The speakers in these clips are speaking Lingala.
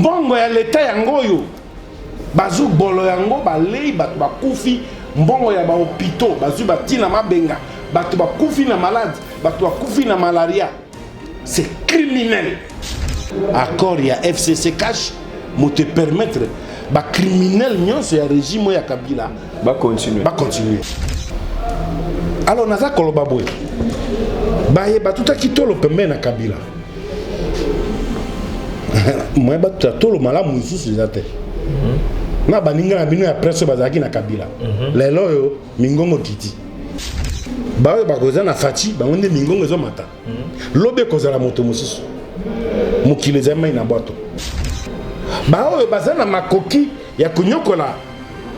mbongo ya leta yango yo bazu bolo yango balei bato bakufi mbongo ya ba hôpitaux bazu batina mabenga bato bakufi na malade bato bakufi na malaria. C'est criminel. Accord ya FCC cash mo te permettre ba criminel nyonso ya régime ya Kabila ba continuer. Alors naza koloba boy baye batuta kitolo pembe na Kabila moi batuta tolo malamu isusu zate na baninga na bino ya presse bazaki na Kabila lelo yo mingongo kiti bawe bakoza na fati bangonde mingongo zo mata lobe kozala moto mosusu mokili za mai na bato bawe bazana makoki ya kunyokola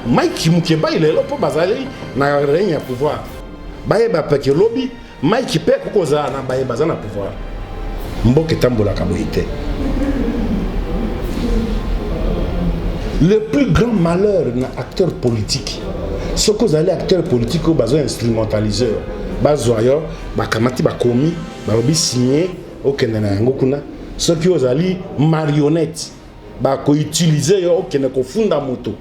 Mike Mukeba lelo po bazali na règne ya pouvoir baye ba peke lobby Mike pe koza na baye bazana pouvoir mboke tambola kaboite. Le plus grand malheur d'un acteur politique, c'est que vous allez acteur politique ou besoin instrumentaliseur, bazoyo, bakamati bakomi, baobi signé au Kenya ngokuna, ce que vous allez marionnette, bako utiliser au Kenya ko funda moto,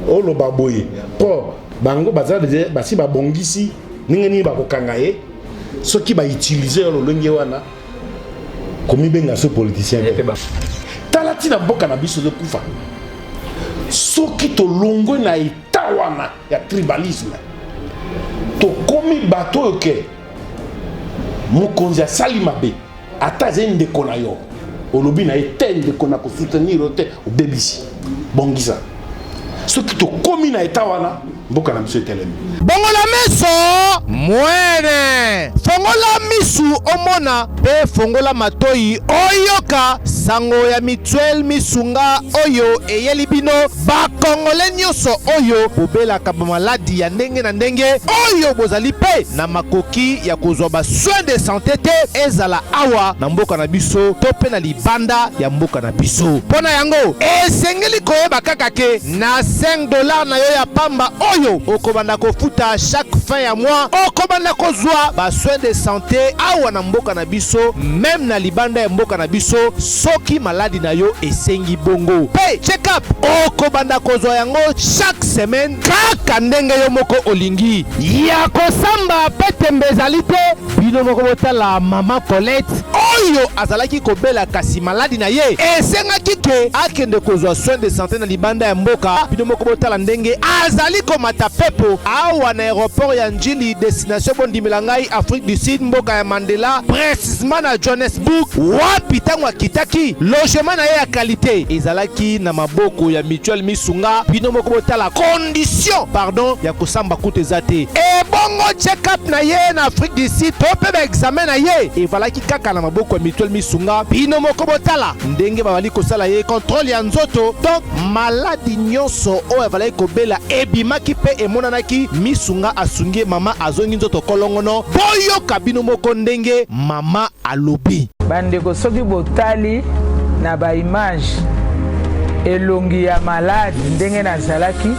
o lo baboye, pour bango bazali basi babongisi, ningeni bako kangaye, ce qui va utiliser au longue wana, comme benga ce politicien. Talati na boka na biso de kufa. Soki to longo na itawana ya tribalisme to komi bato yoke mokonzi ya salimabe ata zende kona yo olobi na etende kona ko soutenir ote obebisi bongisa soki to komi na itawana mboka na biso etelemi bongola meso mwene fongola misu omona pe fongola matoi oyoka sango ya Mutuelle Misunga oyo eyeli bino bakongole nyonso oyo bobelaka bamaladi ya ndenge na ndenge oyo bozali pe na makoki ya kozwa ba soins de santé te ezala awa na mboka na biso to pe na libanda ya mboka na biso mpona yango esengeli koyeba kaka ke na $5 na yo ya pamba oyo okobanda kofuta chaque fin ya mois okobanda kozwa ba soins de santé awa na mboka na biso même na libanda ya mboka na biso soki maladi na yo esengi bongo pe check up okobanda kozwa yango chaque semaine kaka ndenge yo moko olingi ya kosamba pe tembezali te bino moko botala mama Colette oyo azalaki kobela kasi maladi na ye esengaki ke akende kozwa soins de santé na libanda ya mboka bino moko botala ndenge azali komata pepo awa na aéroport ya Njili destination bondimela ngai Afrique du Sud mboka ya Mandela précisément na Johannesburg wapi tango akitaki logement na ye ya qualité ezalaki na maboko ya Mutuelle Misunga bino moko botala condition pardon ya kosamba kutu ezate e bongo check up na ye na Afrique du Sud to pe ba examen na ye evalaki kaka na maboko ya Mutuelle Misunga bino moko botala ndenge babali kosala ye contrôle ya nzoto donc maladi nyonso oyo avalaki kobela ebimaki pe emonanaki Misunga asungi mama azongi nzoto kolongono boyoka bino moko ndenge mama alobi bandeko soki botali na ba image elongi ya malade ndenge nazalaki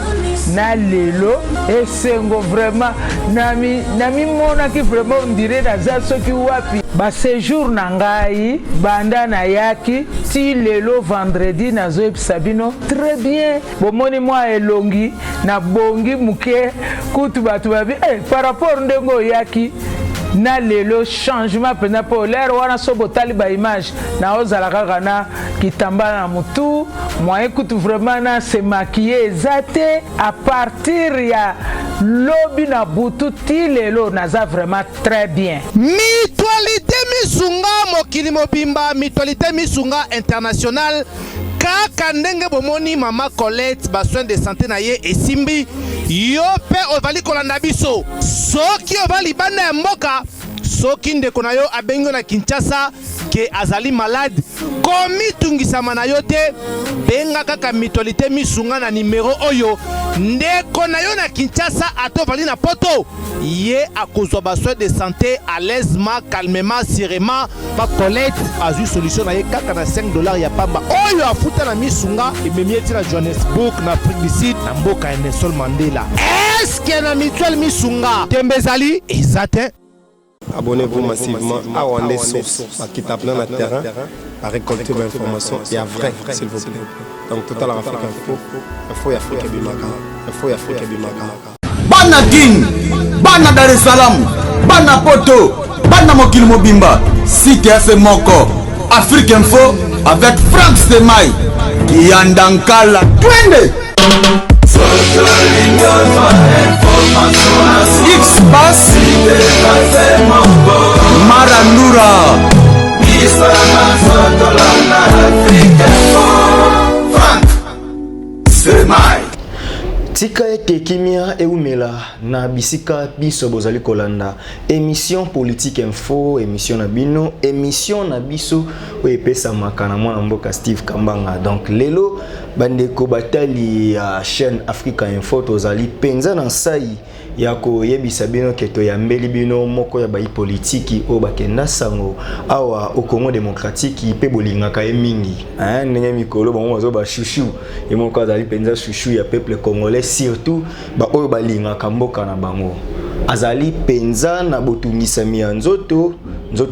na lelo esengo vraiment nami monaki vraiment on dirait naza soki wapi ba séjour na ngai banda na yaki ti lelo vendredi nazoyebisa bino très bien bomoni mwa elongi na bongi muke kutu bato babi par rapport ndenge oyaki na lelo changement pena polaire wana so botali ba image na ozala kaka na kitambala na mutu moyen kutu vraiment na se maquiller ezate à partir ya lobi na butu ti lelo naza vraiment très bien. Mutualité Misunga mokili mobimba Mutualité Misunga international kaka ndenge bomoni mama Colette ba soins de santé na ye esimbi yo pe ovali kolanda biso soki ovali banda ya mboka soki ndeko na yo abengo na Kinshasa ke azali malade komi tungisama na yo te benga kaka Mutualité Misunga na numéro oyo ndeko na yo na Kinshasa atovali na poto ye akozwa ba soins de santé à l'aisement calmement sereinement ba Colette azu solution na ye kaka na $5 ya pamba oyo afuta na Misunga ememieti na Johannesburg na Afrique du Sud na mboka ya Nelson Mandela est-ce que na Mutuelle Misunga tembezali ezate abonnez-vous massivement à Wandé Source, qui tape dans le terrain, à récolter l'information et à vrai, s'il vous plaît. Donc, Total Afrique Info, Info Afrique Bimaka, Info Afrique Bimaka. Bana King, Bana Dar es Salaam, Bana Poto, Bana Mokil Mobimba, Site FM Moko, Afrique Info avec Frank Stemai, Yandankala, Twende. X-Bass, Marandura, Frank Stemai. Tika ete kimia eumela na bisika biso bozali kolanda émission politique info, émission na bino, émission na biso o epesa makana mwana mboka Steve Kambanga. Donc lelo bandeko batali ya chaîne Africa Info tozali penza na sai ya koyebisa bino keto ya mbeli bino moko ya bai politiki o bakenda sango awa au Congo démocratique pe bolingaka mingi ndenge mikolo bango bazo ba chouchou e moko azali penza chouchou ya peuple congolais, surtout ba oyo balingaka mboka na bango. Azali penza na botungisami ya nzoto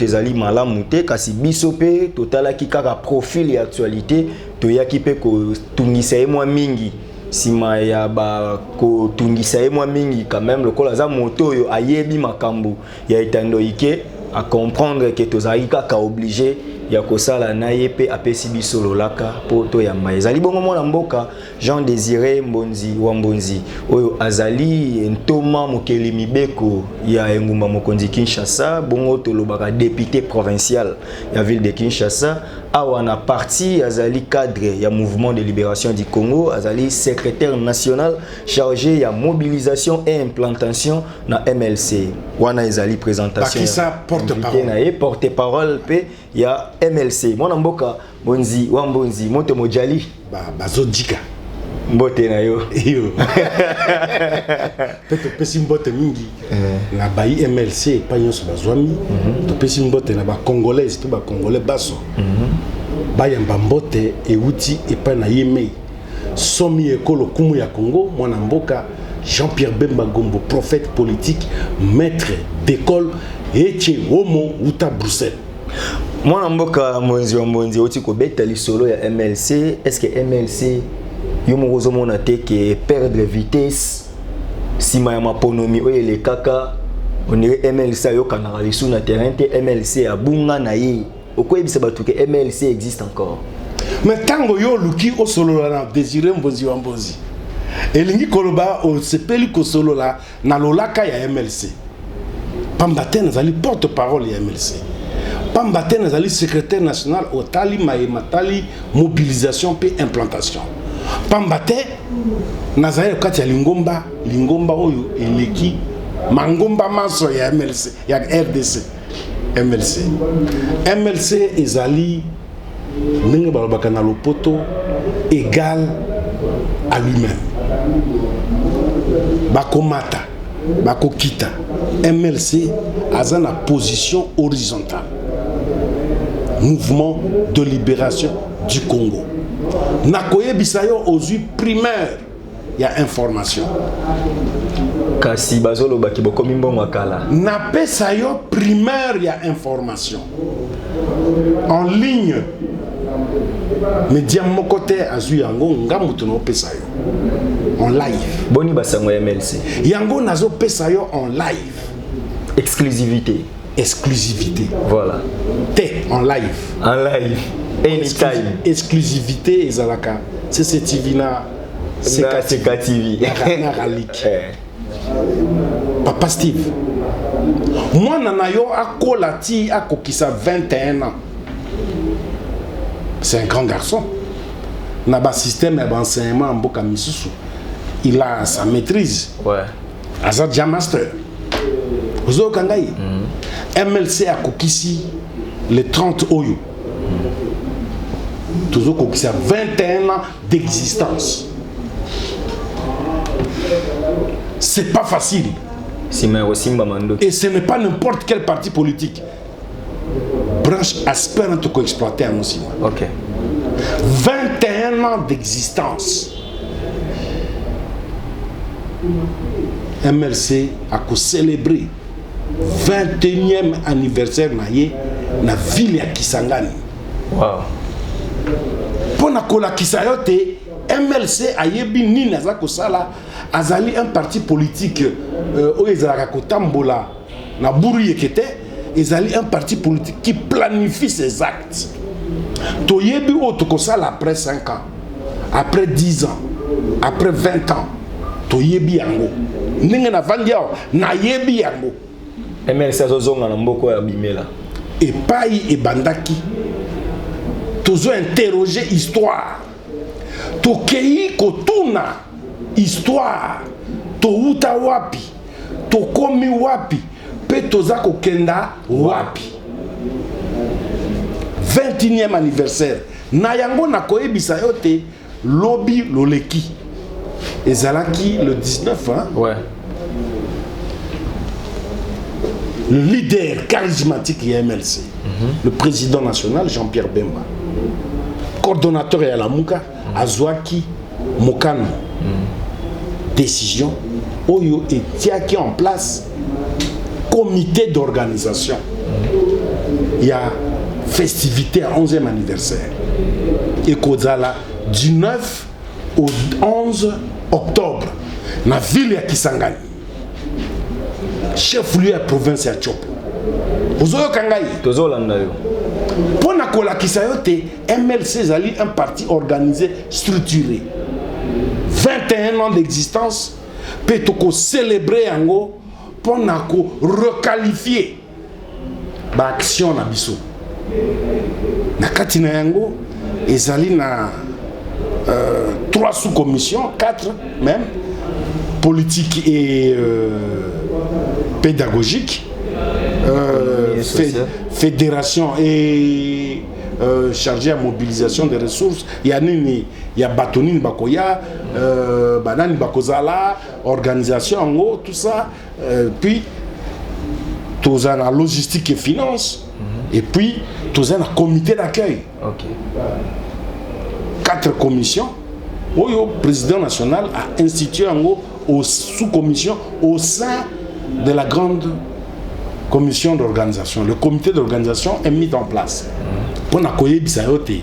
ezali malamu te kasi biso pe totalaki kaka profil ya actualité toyaki pe kotungisa ye mwa mingi sima ya ba kotungisa ye mwa mingi quand même lokola za moto oyo ayebi makambo ya etando ike à comprendre que tozali kaka obligé ya kosala na ye pe apesi biso lolaka poto ya mai. Ezali bongo mwana mboka Jean Désiré Mbonzi wa Mbonzi oyo azali ntoma mokeli mibeko ya engumba mokonzi Kinshasa, bongo tolobaka député provincial ya ville de Kinshasa. Awa na parti azali cadre ya mouvement de libération du Congo, azali secrétaire national chargé ya mobilisation et implantation na MLC. Wana ezali présentation porte-parole pe ya MLC. Mwana mboka Bonzi wa Mbonzi moto mojali bazodika mbote na yo peto pesi mbote mingi na bai MLC pa nyonso bazwami to pesi mbote na ba congolais to ba congolais baso bayamba mbote euti epa na yemei somi ekolo kumu ya Congo mwana mboka Jean-Pierre Bemba Gombo, prophète politique, maître d'école eche homo uta Bruxelles. Mwana mboka Mbonzi wa Mbonzi oti ko beta lisolo ya MLC. Est-ce que MLC yomo kozomona te ke perdre vitesse sima ya maponomi oye le kaka on dirait MLC ayokana lisu na terrain te MLC abunga na ye okoyebisa batu ke MLC existe encore. Mais tango yo luki o solo na Désiré Mbonzi wa Mbonzi elingi koloba o sepeli ko solo la na lolaka ya MLC pambate nazali porte-parole ya MLC pambate nazali secrétaire national au tali matali mobilisation pe implantation pambate nazali kati ya lingomba oyo eleki mangomba maso ya MLC ya RDC MLC ezali ndenge balobaka na lopoto égal à lui-même bakomata bakokita MLC aza na position horizontale mouvement de libération du Congo nakoyebisa yo ozwi primaire ya information kasi bazolo baki bokomi mbongo akala napesa yo primaire ya information en ligne média moko te azwi yango ngambu tonopesa yo en live boni basango ya MLC yango nazo pesa yo en live exclusivité voilà te en live anytime exclusivité ezalaka CCTV na CKTV na ralik Papa Steve mwana na yo akola ti akokisa 21 ans. C'est un grand garçon. Na ba système d'enseignement en Mboka Misusu. Il a sa maîtrise. Ouais. Azad Jam Master. Ozo Kangai. MLC a kokisi le 30 Oyo. Toujours kokisi 21 ans d'existence. C'est pas facile. Et ce n'est pas n'importe quel parti politique. Branche aspirant de co-exploiter un aussi. Ok. 21 ans d'existence. MLC a célébré 21e anniversaire na ye na ville ya Kisangani. Wow. Pona kola kisayote MLC ayebi nini aza kosala azali un parti politique oyo ezalaka kotambola na buru yekete ezali un parti politique qui planifie ses actes. Toyebi o tokosala après 5 ans, après 10 ans, après 20 ans. Toyebi yango. Ndenge na vandiao na yebi yango. MLC azozonga na mboko ya bimela. Et pai et bandaki. Tozo interroger histoire. Tokei kotuna histoire. To uta wapi. To komi wapi. Pe toza kokenda wapi. 21e anniversaire. Na yango na koyebisa yote lobby loleki. Ezalaki le 19 hein? Ouais. Le leader charismatique de MLC, le président national Jean-Pierre Bemba, coordonnateur et Alamuka, Azwaki Mokano, décision, Oyo et Tiaki en place, comité d'organisation. Il y a festivité à 11e anniversaire. Et Kozala, du 9 au 11 octobre, dans la ville de Kisangani. Chef-lieu à la province de Tchop. Vous avez vu? Pour la Kisayote, MLC Zali, un parti organisé, structuré. 21 ans d'existence, peut célébrer Ango pour requalifier l'action na biso. Na katina Yango, Ezali na 3 sous-commissions, 4 même, politique et pédagogique, fédération et chargé à mobilisation des ressources. Il y a Batonine Bakoya, Banani Bakozala, organisation en gros, tout ça. Puis, tout a la logistique et finance. Et puis, tout a le comité d'accueil. Okay. 4 commissions. Le président national a institué en gros aux sous-commissions au sein de la grande commission d'organisation. Le comité d'organisation est mis en place. Pour accueillir Bisayote,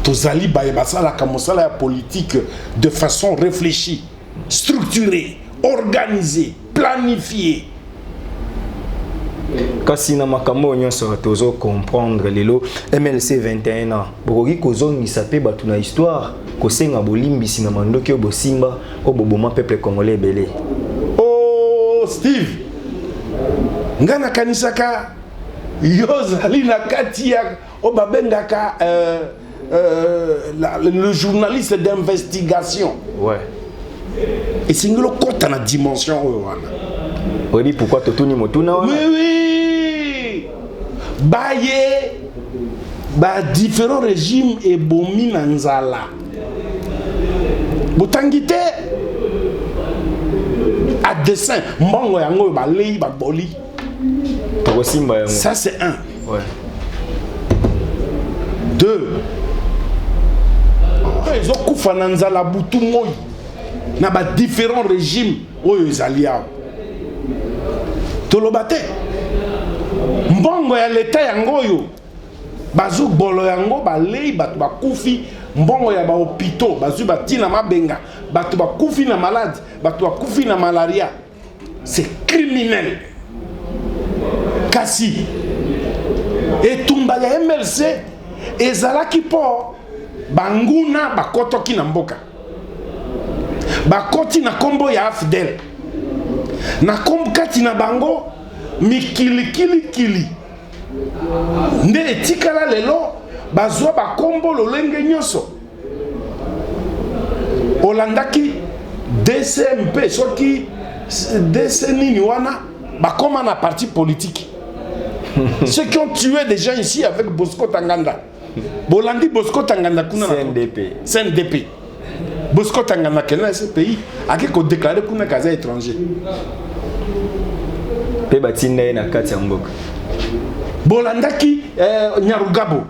Tozali Bayebasala Kamosala politique de façon réfléchie, structurée, organisée, planifiée. Kasi na makambo nyonso tozo comprendre lelo MLC 21 ans bokoki kozongisa pe batu na histoire kosenga bolimbisi na mandoki obosimba oboboma peuple congolais belé. Oh Steve ngana kanisaka yozali na katia obabengaka le journaliste d'investigation. Ouais. Et c'est une côte na dimension oui, pourquoi totuni motuna wana? Oui. Baye ba différents régimes et bomi na nzala. Botangite à dessin mbongo yango ba lei ba boli. Tokosimba yango. Ça c'est un. Ouais. 2. Ils ont kufa na nzala butu moyi na ba différents régimes oyo ezali awa. Tolobate mbongo ya leta yango yo bazu bolo yango balei batu bakufi mbongo ya ba hôpitaux bazu batina mabenga batu bakufi na malade batu bakufi na malaria. C'est criminel. Kasi etumba ya MLC ezalaki po banguna bakotoki na mboka bakoti na kombo ya AFDEL na kombukati na bango mikilikili nde etikala lelo bazwa bakombo lolenge nyonso olandaki DCMP soki DC nini wana bakoma na parti politique. Ceux qui ont tué des gens ici avec Bosco Tanganda bolandi Bosco Tanganda kuna CNDP Bosco Tanganda kena ce pays a qui déclaré kuna kaza étranger pe batinda na kati ya mboka bolandaki Nyarugabo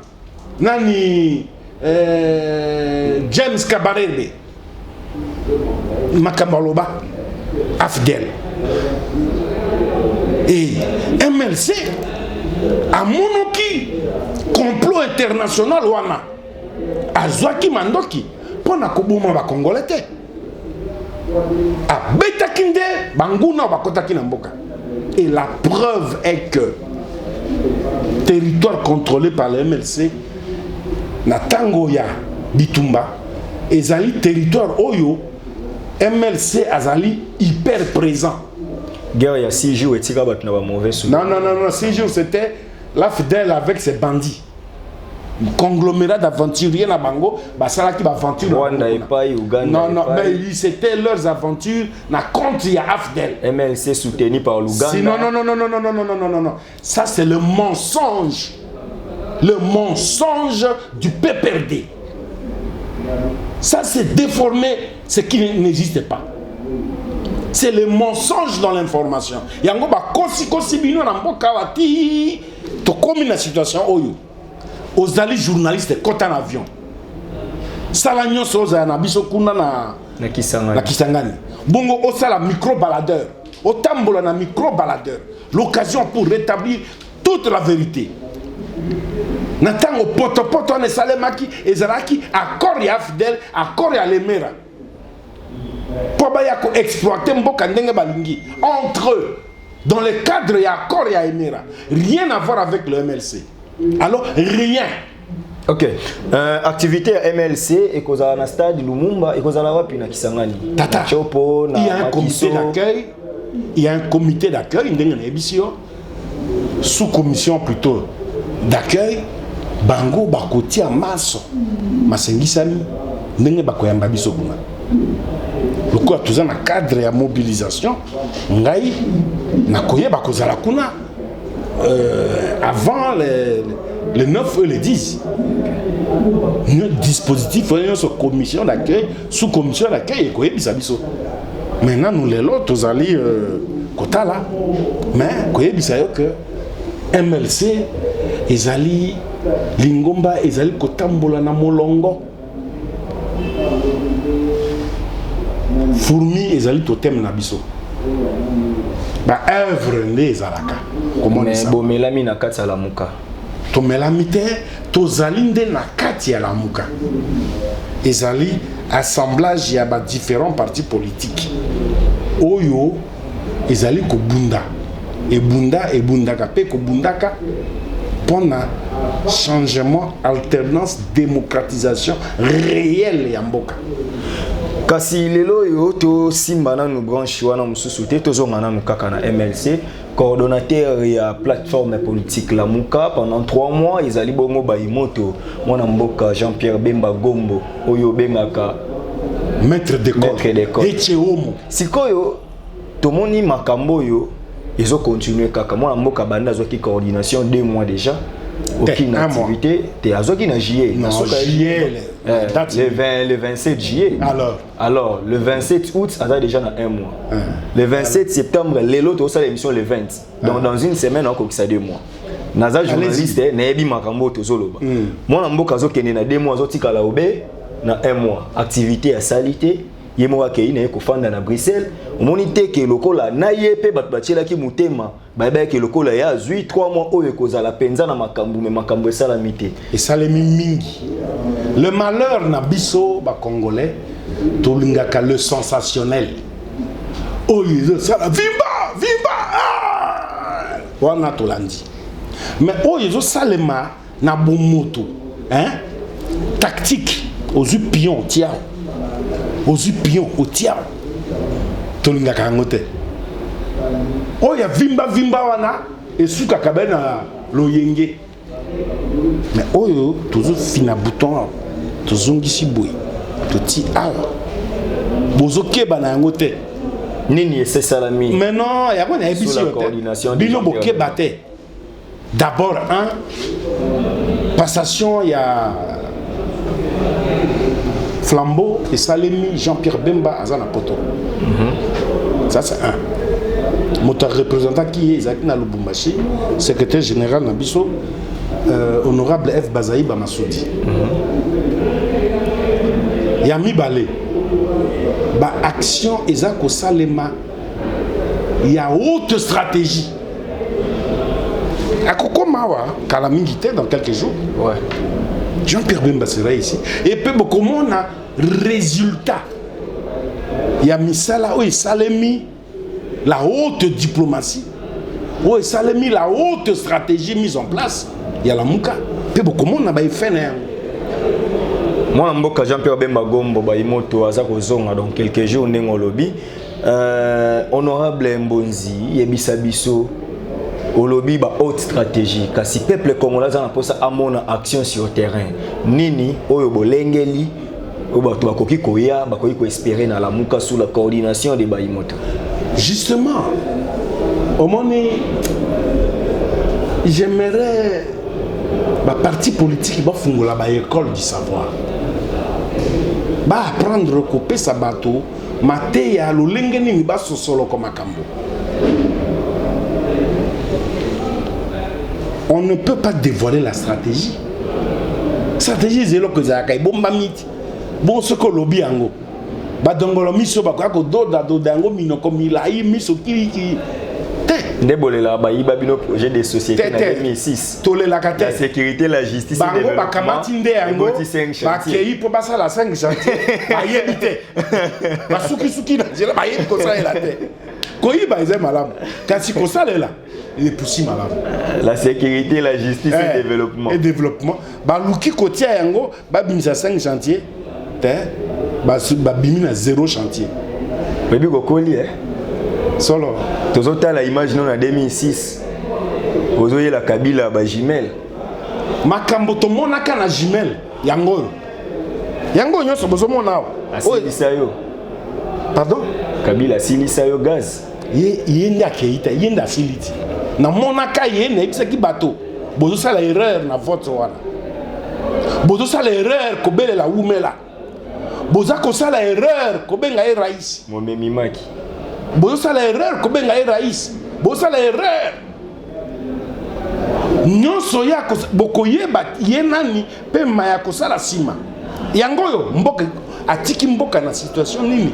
nani James Kabarebe Makamaloba AFDEL Et MLC a monoki complot international wana azwaki mandoki pona koboma ba congolais te a betaki nde banguna bakotaki na mboka. Et la preuve est que territoire contrôlé par le MLC na tango ya bitumba ezali territoire oyo MLC azali hyper présent. Guerre il y a 6 jours et tika bat na ba mauvais sous. Non, 6 jours c'était la fidèle avec ses bandits. Conglomérat d'aventuriers na bango, basala ki ba aventure. Rwanda et pas Uganda. Non, mais c'était leurs aventures na compte ya Afdel. MLC soutenu par l'Ouganda. Non. Ça c'est le mensonge. Le mensonge du PPRD. Ça c'est déformé, ce qui n'existe pas. C'est le mensonge dans l'information. Yango ba kosi bino na mboka wati to komi na situation oyo. Ozali journaliste kota en avion. Sala nyonso oza na biso kuna na Kisangani. Bongo osala micro baladeur. Otambola na micro baladeur. L'occasion pour rétablir toute la vérité. Natango poto ne salemaki ezalaki accord ya fidèle, accord ya lemera. Pour exploiter mboka ndenge balingi entre eux dans le cadre ya accord ya emera. Rien à voir avec le MLC. Alors rien. Ok. Activité à MLC et kozala na stade Lumumba et kozala wapi na Kisangani. Tata. Chopo na il y a un comité d'accueil. Il y a un comité d'accueil ndenge na ebisio. Sous-commission plutôt d'accueil. Bango bakoti a maso. Masengisami ndenge bakoyamba biso kuna. Le quoi tout ça na cadre ya mobilisation ngai nakoyeba kozala kuna avant le 9 et le 10. Notre dispositif est commission d'accueil, sous-commission d'accueil et koyebisa biso. Maintenant nous les autres allons kota là mais koyebisa yo que MLC ezali lingomba ezali kotambola na molongo. Fourmi ezali totem na biso. Ba œuvre nde ezalaka. Comment ça? Bomelami na kati ya lamuka. To melami te tozali nde na kati ya lamuka. Ezali assemblage ya ba différents partis politiques. Oyo ezali ko bunda. Ebundaka pe ko bundaka pona changement, alternance, démocratisation réelle ya mboka. Kasi lelo yo to simba na nous branche wana mususu te tozonga na kaka na MLC coordonnateur ya plateforme politique Lamuka pendant 3 mois ezali bongo baimoto mwana mboka Jean-Pierre Bemba Gombo oyo bengaka maître d'école Echeomo sikoyo tomoni makambo yo ezo continuer kaka mwana mboka banda zo ki coordination 2 mois déjà aucune activité te azoki na juillet non juillet le 27 juillet alors le 27 août ça a déjà 1 mois le 27 septembre l'autre ça l'émission le 20 donc dans une semaine on a 2 mois naza journaliste nayebi makambo tozoloba mwana mboka azokende na 2 mois azotikala obe na 1 mois activité à salité yemo akei na kofanda na Bruxelles omoni te ke lokola na yepe bat batiela ki mutema baba ke lokola ya zui 3 mois oyo kozala penza na makambu me makambo esalamite esalemi mingi. Le malheur na biso ba congolais tolingaka le sensationnel oyo ça vimba wana tolandi mais oyo salema na bomoto tactique aux pions tiao aux pions au tiao tolinga kangote oya vimba wana esuka kabena loyenge mais oyo toujours fina bouton tozongisi boy toti awa bozokeba na yangote nini ese salami mais non ya bona ebisi yo bino bokeba te d'abord passation ya Flambeau et Salemi Jean-Pierre Bemba Azana Poto. Ça c'est un. Mon représentant qui est Isaac Lubumbashi, secrétaire général Nabiso, honorable F. Bazaï Bamasoudi. Yami Balé. Ba action Isaac Salema. Il y a haute stratégie. Mawa, Kalamingite dans quelques jours. Ouais. Jean-Pierre Bemba sera ici. Et puis, comment on a résultat? Il y a Misala, oui, Salemi, la haute diplomatie. Oui, Salemi, la haute stratégie mise en place. Il y a la Mouka. Puis, comment on a fait? Moi, je Jean-Pierre Bemba Gombo, Baimoto, Azako dans quelques jours, on est au lobby. Honorable Mbonzi, Yebisabiso, au lobby, haute stratégie. Car si le peuple congolais a posé à mon action sur le terrain, Nini, Oyobo Lengeli, Obakoki Koya, Bakoki espérer dans la Mouka sous la coordination des Baimoto. Justement, au moment j'aimerais le parti politique qui va fonder l'école du savoir. Va apprendre à couper sa bateau, mater à l'olengeni ni ba solo comme akambo. On ne peut pas dévoiler la stratégie. Stratégie c'est là que ça kai bomba mit. Bon ce que lobby ango. Ba dongolo miso ba ko do dango mino ko milai miso ki Ndebolela bayiba bino projet de société en 2006. La sécurité, la justice, le développement. Bakei pour passer la 5 chantiers. Bayebite. Basuki na jela bayebi ko ça la tête. Koyi ba eze malam. Kasi ko ça là. Il est poussé malam. La sécurité, la justice et le développement. Et développement. Ba luki kotia yango ba bimisa 5 chantiers. Ba bimina 0 chantier. Bebi kokoli Solo. Tozota la image non en 2006. Ozoye la Kabila ba Jimel. Makambo to monaka na Jimel. Yango. Yango nyoso bozo mona. Asilisayo. Pardon? Kabila asilisayo gaz. Yenda keita, yenda siliti. Na monaka yenda ebisaki bato. Bozo sala erreur na vote wana. Bozo sala erreur ko bele la umela. Boza ko sala erreur ko benga e rais. Momemi maki. Bozo sala erreur ko benga e rais. Bozo sala erreur. Nyonso ya ko bokoyeba yenani pe maya ko sala sima. Yango yo mboka atiki mboka na situation nini?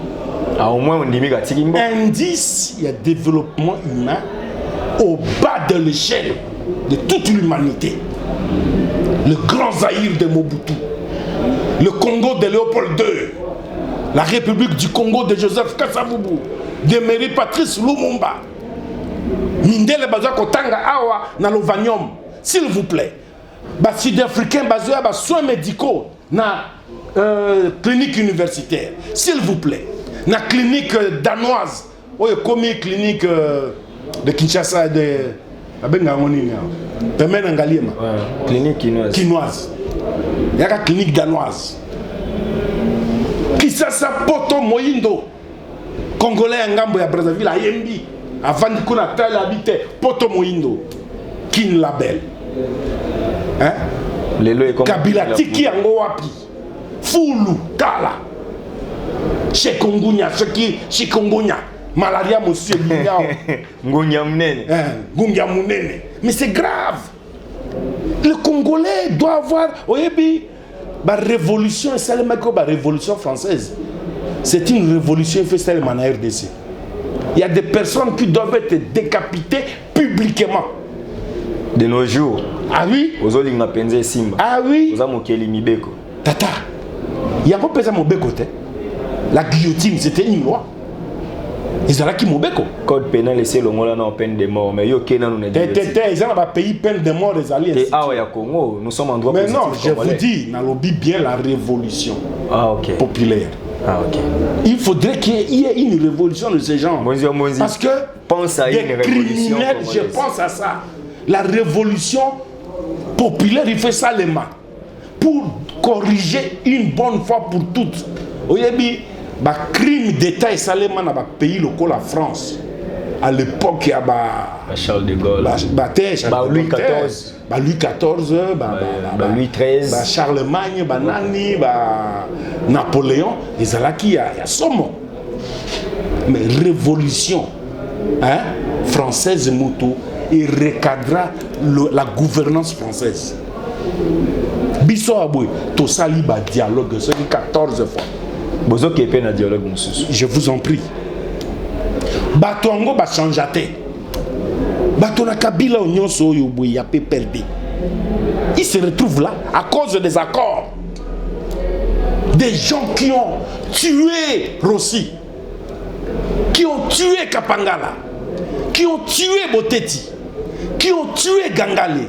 Au moins on dit atiki mboka. Indice, il y a développement humain au bas de l'échelle de toute l'humanité. Le grand Zaïre de Mobutu, le Congo de Léopold II, la République du Congo de Joseph Kasavubu, de Mary Patrice Lumumba, Mindele Baza Kotanga Awa na Lovanium, s'il vous plaît. Bas sud-africain basé à soins médicaux na clinique universitaire, s'il vous plaît. Na clinique danoise, ou comme clinique de Kinshasa de clinique quinoise. Il y a la clinique danoise. Kisasa Poto Moyindo, Congolais Ngambo ya Brazzaville, Ayembi, avant de qu'on appelle habité Poto Moyindo, Kin Label. Hein? Kabila Tiki Angowapi, Fulu, Kala, Chekongunya, Chikungunya. Malaria, monsieur Ngunya Munene. Mais c'est grave. Le Congolais doit avoir. La révolution, c'est la révolution française. C'est une révolution faite seulement en RDC. Il y a des personnes qui doivent être décapitées publiquement. De nos jours. Ah oui? Ah oui? Tata. Il y a pas mon bécoté. La guillotine, c'était une loi. Ils ont qui Mobeko. Code pénal c'est le là non peine de mort mais yo Kenya nous ils ont pas pays peine de mort des alliés. Et ah ya Congo, nous sommes en droit positif. Mais non, je vous dis, dans lobby bien la révolution populaire. Ah OK. Il faudrait qu'il y ait une révolution de ces gens. Parce que pense à une révolution criminels, je pense à ça. La révolution populaire, il fait ça les mains pour corriger une bonne fois pour toutes. Oyebi ba crime d'état et salement dans le pays local la France à l'époque il y a Charles de Gaulle Louis XIV Louis XIV Louis XIII Charlemagne Nani Napoléon ils allaient qui y a somme mais révolution française moto et recadra la gouvernance française biso aboué to sali ba dialogue ce 14 fois. Dialogue. Je vous en prie. Batongo va changer. Batona Kabila Onyonso Yoboy a perdu. Il se retrouve là à cause des accords. Des gens qui ont tué Rossi, qui ont tué Kapangala, qui ont tué Boteti, qui ont tué Gangale,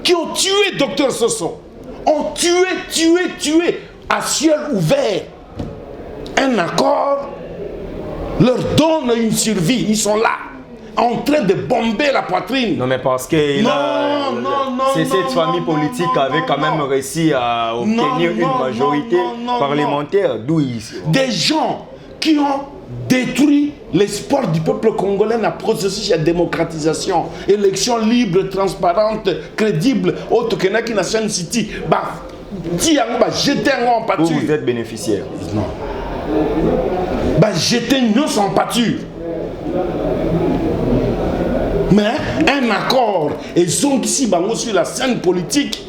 qui ont tué Dr Soso, ont tué à ciel ouvert. Un accord leur donne une survie. Ils sont là, en train de bomber la poitrine. Non, mais parce que cette famille politique avait quand même réussi à obtenir une majorité parlementaire. D'où ici. Des gens qui ont détruit l'espoir du peuple congolais dans le processus de démocratisation, élection libre, transparente, crédible, autre que qui Nation City, jeter en pâture. Vous êtes bénéficiaire. Non. Jeter nous en pâture. Mais un accord, et Zongissi Bango sur la scène politique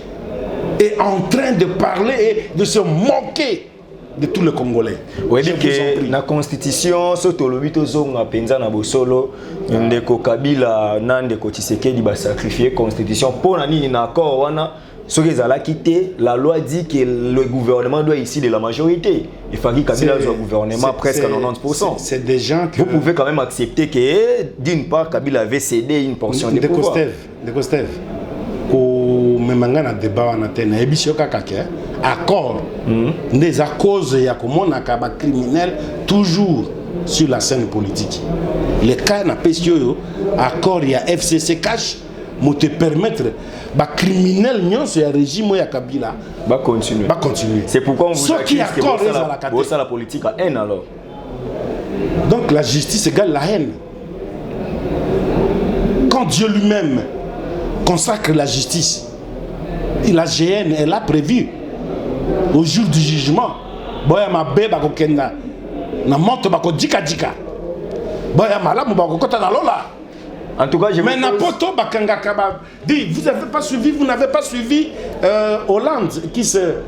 est en train de parler et de se moquer de tous les Congolais. Oui, que la constitution, surtout le 8 zonga penza na bosolo, ndeko Kabila nandeko Tshisekedi ba sacrifier constitution pour nani na accord wana. Ce qui est quitté, la loi dit que le gouvernement doit ici de la majorité. Il faut qu'il Kabila soit gouvernement presque à 90%. C'est des gens que... Vous pouvez quand même accepter que, d'une part, Kabila avait cédé une portion de pouvoir. De Kostev. Au Memangana débat en Athènes, accord. Des causes il y a comme on a criminel toujours sur la scène politique. Les cas n'a pas accord il y a FCC cash. Pour te permettre, les criminels, le régime de Kabila va continuer. C'est pourquoi on vous accuse que la politique a haine alors. Donc la justice égale la haine. Quand Dieu lui-même consacre la justice, la GN, elle a prévu au jour du jugement. Boya ma beba kokenda na moto bako dika dika. Boya malamu bako kota na lola. En tout cas, je mais Napoto Bakanga Kabab dit vous n'avez pas suivi Hollande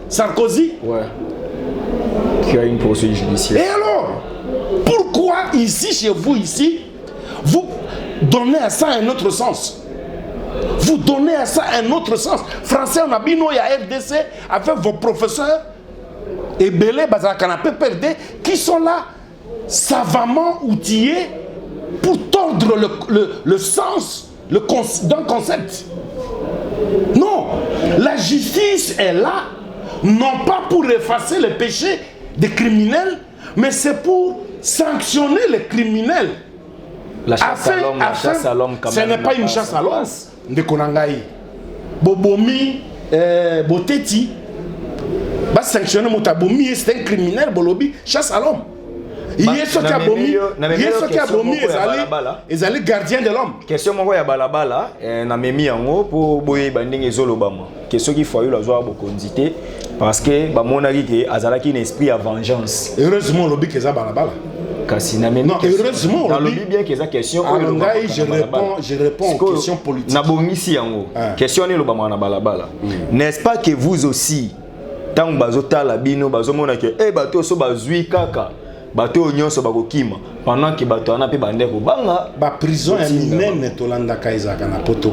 Sarkozy. Ouais. Qui a une poursuite judiciaire. Et alors, pourquoi ici chez vous vous donnez à ça un autre sens? Vous donnez à ça un autre sens. Français on a bino ya FDC avec vos professeurs et Belé Bazakanape Perdé qui sont là savamment outillés pour tordre le sens d'un concept. Non, la justice est là, non pas pour effacer les péchés des criminels, mais c'est pour sanctionner les criminels. La chasse à l'homme, quand même. Ce n'est pas une chasse à l'homme. De Konangaï. Bobomi, Boteti, va sanctionner Moutabomi, c'est un criminel, Bolobi, chasse à l'homme. Il y a ceux qui a bomi, ils allaient gardiens de l'homme. Question mon ya balabala, na memi yango pour boye banding ezolo bama. Question qui faut eu la joie beaucoup condité parce que ba monaki que azalaki un esprit à vengeance. Heureusement lobby que ça balabala. Kasi na memi. Non, heureusement lobby bien que ça question je réponds aux questions politiques. Na bomisi yango. Question ni lobama na balabala. N'est-ce pas que vous aussi tant bazota la bino bazomona que bato so bazui kaka bato nyonso bakokima pendant que bato ana pe bande ko banga ba prison ya minene tolanda kaizaka na poto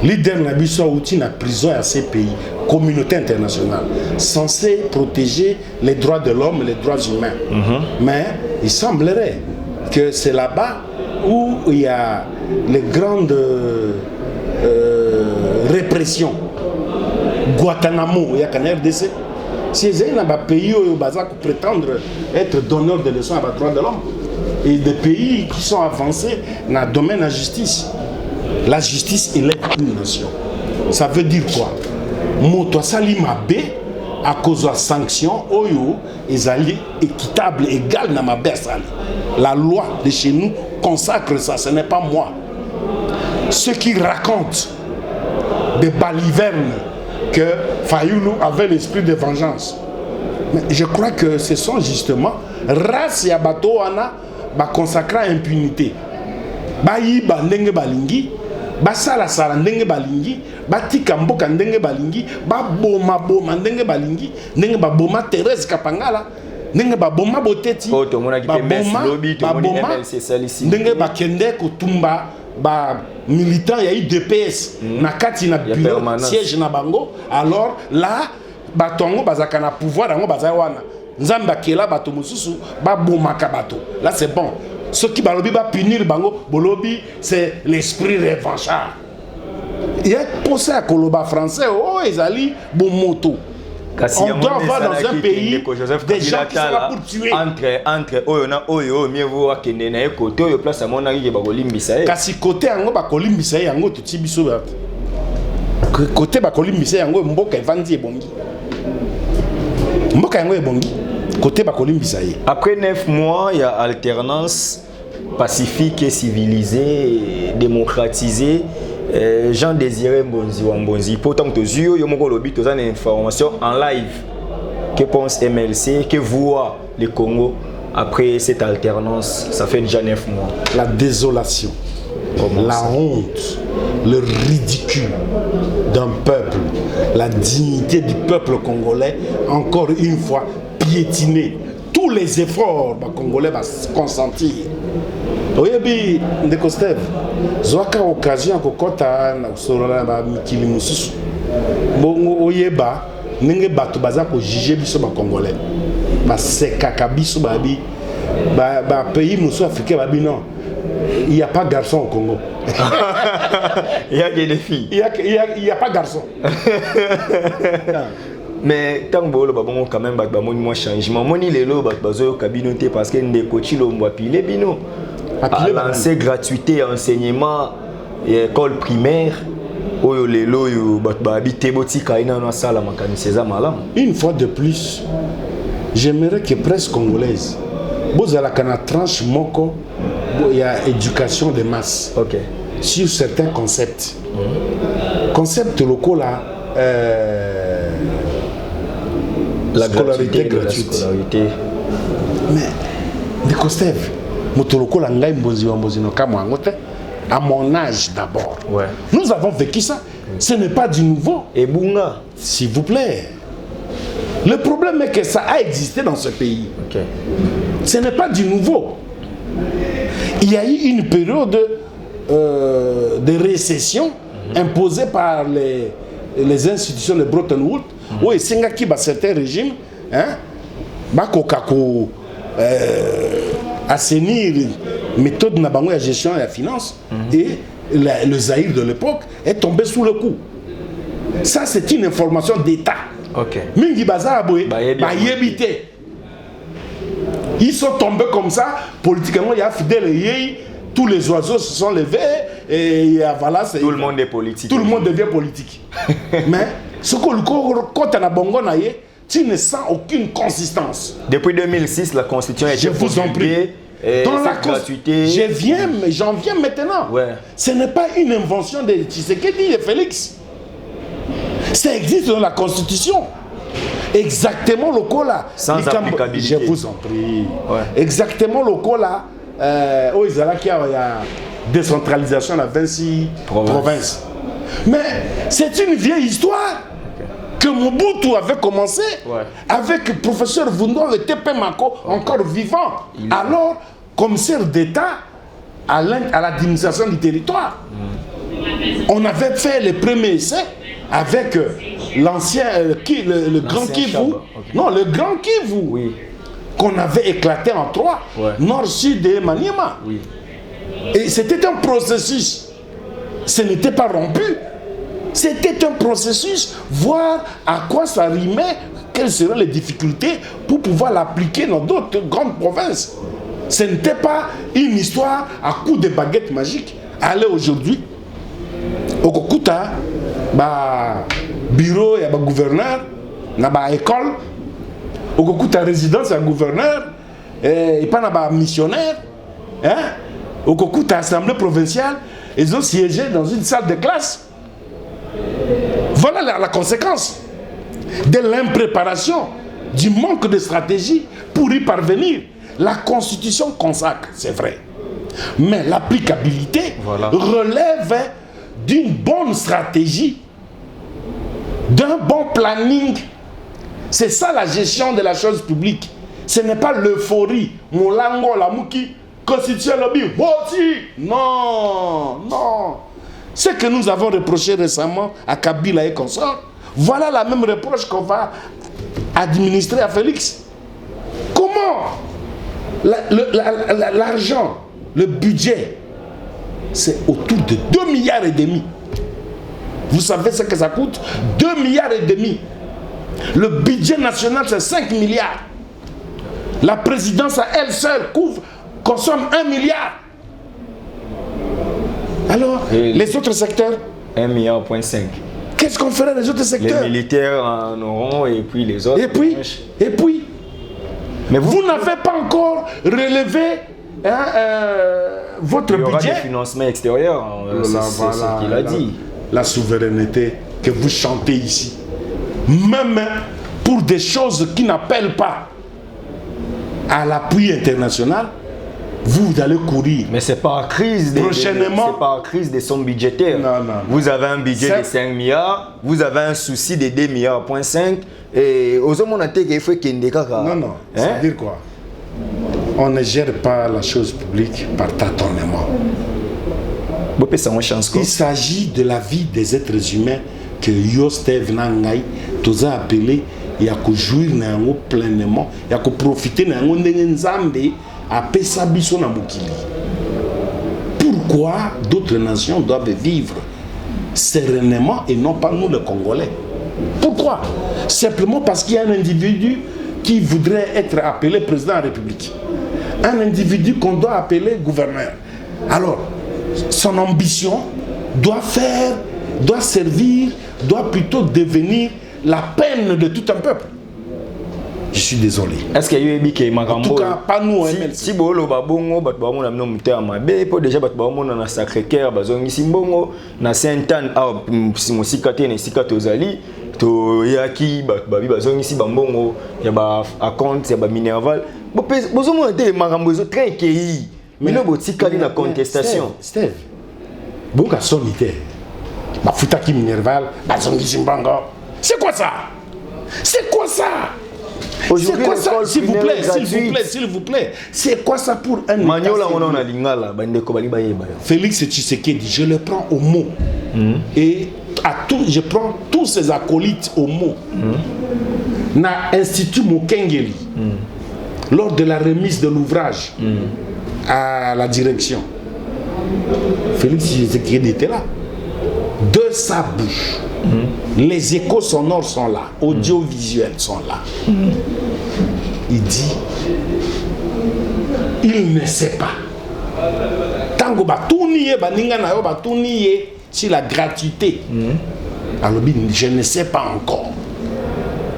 leader na biso outi na prison ya ces pays communauté internationale censée protéger les droits de l'homme et les droits humains. Mais il semblerait que c'est là-bas où il y a les grandes répressions. Guantanamo il y a qu'en RDC. Si les pays où ils prétendent être donneurs de leçons à les droits de l'homme, et des pays qui sont avancés dans le domaine de la justice, il est une nation. Ça veut dire quoi? Moto sali mabe à cause de la sanction, oyo, ils allaient équitable, égal dans ma baisse. La loi de chez nous consacre ça, ce n'est pas moi. Ceux qui racontent des balivernes que Fayoulou avait l'esprit de vengeance. Mais je crois que ce sont justement race ya bato wana ba consacrer à impunité. Ba yiba ndenge balingi, ba sala sala ndenge balingi, ba tika mboka ndenge balingi, ba boma ndenge balingi, ndenge ba boma Thérèse Kapangala ndenge baboma boteti Oh, to mona ki pe MS lobby, to moni baboma MLC salisi. ndenge bakende kotumba ba militant ya IDPS na kati na Ya bureau permanence. siège na bango. Alors là bato yango bazaka na pouvoir yango baza wana nzambe akela bato mosusu babomaka bato. Là c'est bon. Ceux qui balobi ba punir bango bolobi c'est l'esprit revanchard. Il y a pensé à koloba français oh ezali bomoto. On doit avoir dans un pays des gens qui sont là pour tuer. Entre oyo na oyo mieux vaut akende na côté oyo place amona ki ba kolimbisa e. Kasi côté yango ba kolimbisa yango tuti biso ba. Côté ba kolimbisa yango mboka evandi ebongi. Mboka yango ebongi. Côté ba kolimbisa ye. Après 9 mois, il y a alternance pacifique et civilisée, démocratisée. Jean Désiré Mbonzi Wambonzi. Pourtant, tu as une information en live. Que pense MLC? Que voit le Congo après cette alternance? Ça fait déjà 9 mois. La désolation, la honte, le ridicule d'un peuple, la dignité du peuple congolais, encore une fois piétinée. Tous les efforts congolais vont consentir. Oyebi ndeko Steve zwaka occasion kokota na solola ba mikili mususu bongo oyeba ndenge bato baza ko juger biso ba congolais ba sekaka biso babi ba pays mususu africain babi non il y a pas garçon au Congo. Il y a que des filles. Il y a pas garçon. Mais tant que bon quand même ba moins changement moni lelo ba bazo kabinoté parce que ndeko chilombo apile bino a lancé gratuité enseignement et école primaire oyo lelo yo ba habité botika ina na sala makanisi za malam. Une fois de plus, j'aimerais que presse congolaise bozala kana tranche moko il y a éducation de masse. OK. Sur certains concepts. Concept locaux là la scolarité gratuite. La scolarité. Mais de Kostève, motoloko la ngai mbozi wa mbozi no kama ngote à mon âge d'abord. Ouais. Nous avons vécu ça. Ce n'est pas du nouveau. Et Bunga, s'il vous plaît. Le problème est que ça a existé dans ce pays. OK. Ce n'est pas du nouveau. Il y a eu une période de récession imposée par les institutions de Bretton Woods, où il y a certains régimes, assainir méthode de gestion et la finance, et le Zaïre de l'époque est tombé sous le coup. Ça, c'est une information d'État. OK. Mingi Baza Bayebite. Ils sont tombés comme ça, politiquement, il y a fidèle et tous les oiseaux se sont levés et voilà, tout le monde est politique. Tout le monde devient politique. Mais ce que le côté na bongo na ye, tu ne sens aucune consistance. Depuis 2006, la constitution a été vous en prie. Dans la gratuité. J'en viens maintenant. Ouais. Ce n'est pas une invention de Tshisekedi et Félix. Ça existe dans la constitution. Exactement le cas là. Sans applicabilité. Je vous en prie. Ouais. Exactement le cas là. Où il y a décentralisation dans 26 provinces. Mais c'est une vieille histoire. Que Mobutu avait commencé avec le professeur Vundon et Tepe Mako encore vivant. Alors, commissaire d'État à l'administration du territoire. On avait fait le premier essai avec l'ancien, le grand Kivu. Non, le grand Kivu. Oui. Qu'on avait éclaté en trois. Nord, sud et Maniema. Oui. Et c'était un processus. Ce n'était pas rompu. C'était un processus, voir à quoi ça rimait, quelles seraient les difficultés pour pouvoir l'appliquer dans d'autres grandes provinces. Ce n'était pas une histoire à coup de baguette magique. Allez aujourd'hui, au Kokuta, bureau, il y a un gouverneur, il y a une école, au Kokuta résidence, il y a un gouverneur, et pas un missionnaire, au Kokuta assemblée provinciale, ils ont siégé dans une salle de classe. Voilà la conséquence de l'impréparation, du manque de stratégie pour y parvenir. La Constitution consacre, c'est vrai. Mais l'applicabilité relève d'une bonne stratégie, d'un bon planning. C'est ça la gestion de la chose publique. Ce n'est pas l'euphorie. Molango, la mouki, constitution lobby. Non, non. Ce que nous avons reproché récemment à Kabila et consorts, voilà la même reproche qu'on va administrer à Félix. Comment l'argent, le budget, c'est autour de 2,5 milliards. Vous savez ce que ça coûte? 2,5 milliards. Le budget national, c'est 5 milliards. La présidence à elle seule consomme 1 milliard. Alors, les autres secteurs 1,5 milliard. Qu'est-ce qu'on ferait les autres secteurs? Les militaires en auront et puis les autres. Et puis. Mais vous n'avez pas encore relevé votre budget. Il y aura des financements extérieurs, c'est ce qu'il a dit. La souveraineté que vous chantez ici, même pour des choses qui n'appellent pas à l'appui international, vous allez courir. Mais c'est pas crise prochainement. C'est pas crise des sommes budgétaires. Non. Vous avez un budget de 5 milliards, vous avez un souci de 2,5 milliards. Et aux hommes, on a dit qu'il faut qu'il y ait des cas. Non. C'est-à-dire quoi? On ne gère pas la chose publique par tâtonnement. Il s'agit de la vie des êtres humains que Steve Nangai nous a appelé. Il y a que jouir pleinement, il y a que profiter de pourquoi d'autres nations doivent vivre sereinement et non pas nous les Congolais? Pourquoi? Simplement parce qu'il y a un individu qui voudrait être appelé président de la République. Un individu qu'on doit appeler gouverneur. Alors, son ambition doit servir, doit plutôt devenir la peine de tout un peuple. Je suis désolé. Est-ce qu'il y a eu des en tout cas, pas nous, si vous avez déjà un Sacré-Cœur, na Saint-Anne, si vous avez to yaki babi bazongisi bambongo ya ba account ya ba minerval bozomo ete makambo zo très kei mais no botikali na contestation Steve bonga sonité ba futaki minerval bazongisi mbongo c'est quoi ça aujourd'hui s'il vous plaît c'est quoi ça pour un maniola on a lingala bandeko bali bayeba Félix Tshisekedi je le prends au mot et je prends tous ces acolytes au mot. Na Institut Mokengeli, lors de la remise de l'ouvrage à la direction, Félix Tshisekedi était là. De sa bouche, les échos sonores sont là, audiovisuels sont là. Il dit, il ne sait pas. Tango ba tout nié, ba ninga na yo ba tout nié. Si la gratuité, alors je ne sais pas encore,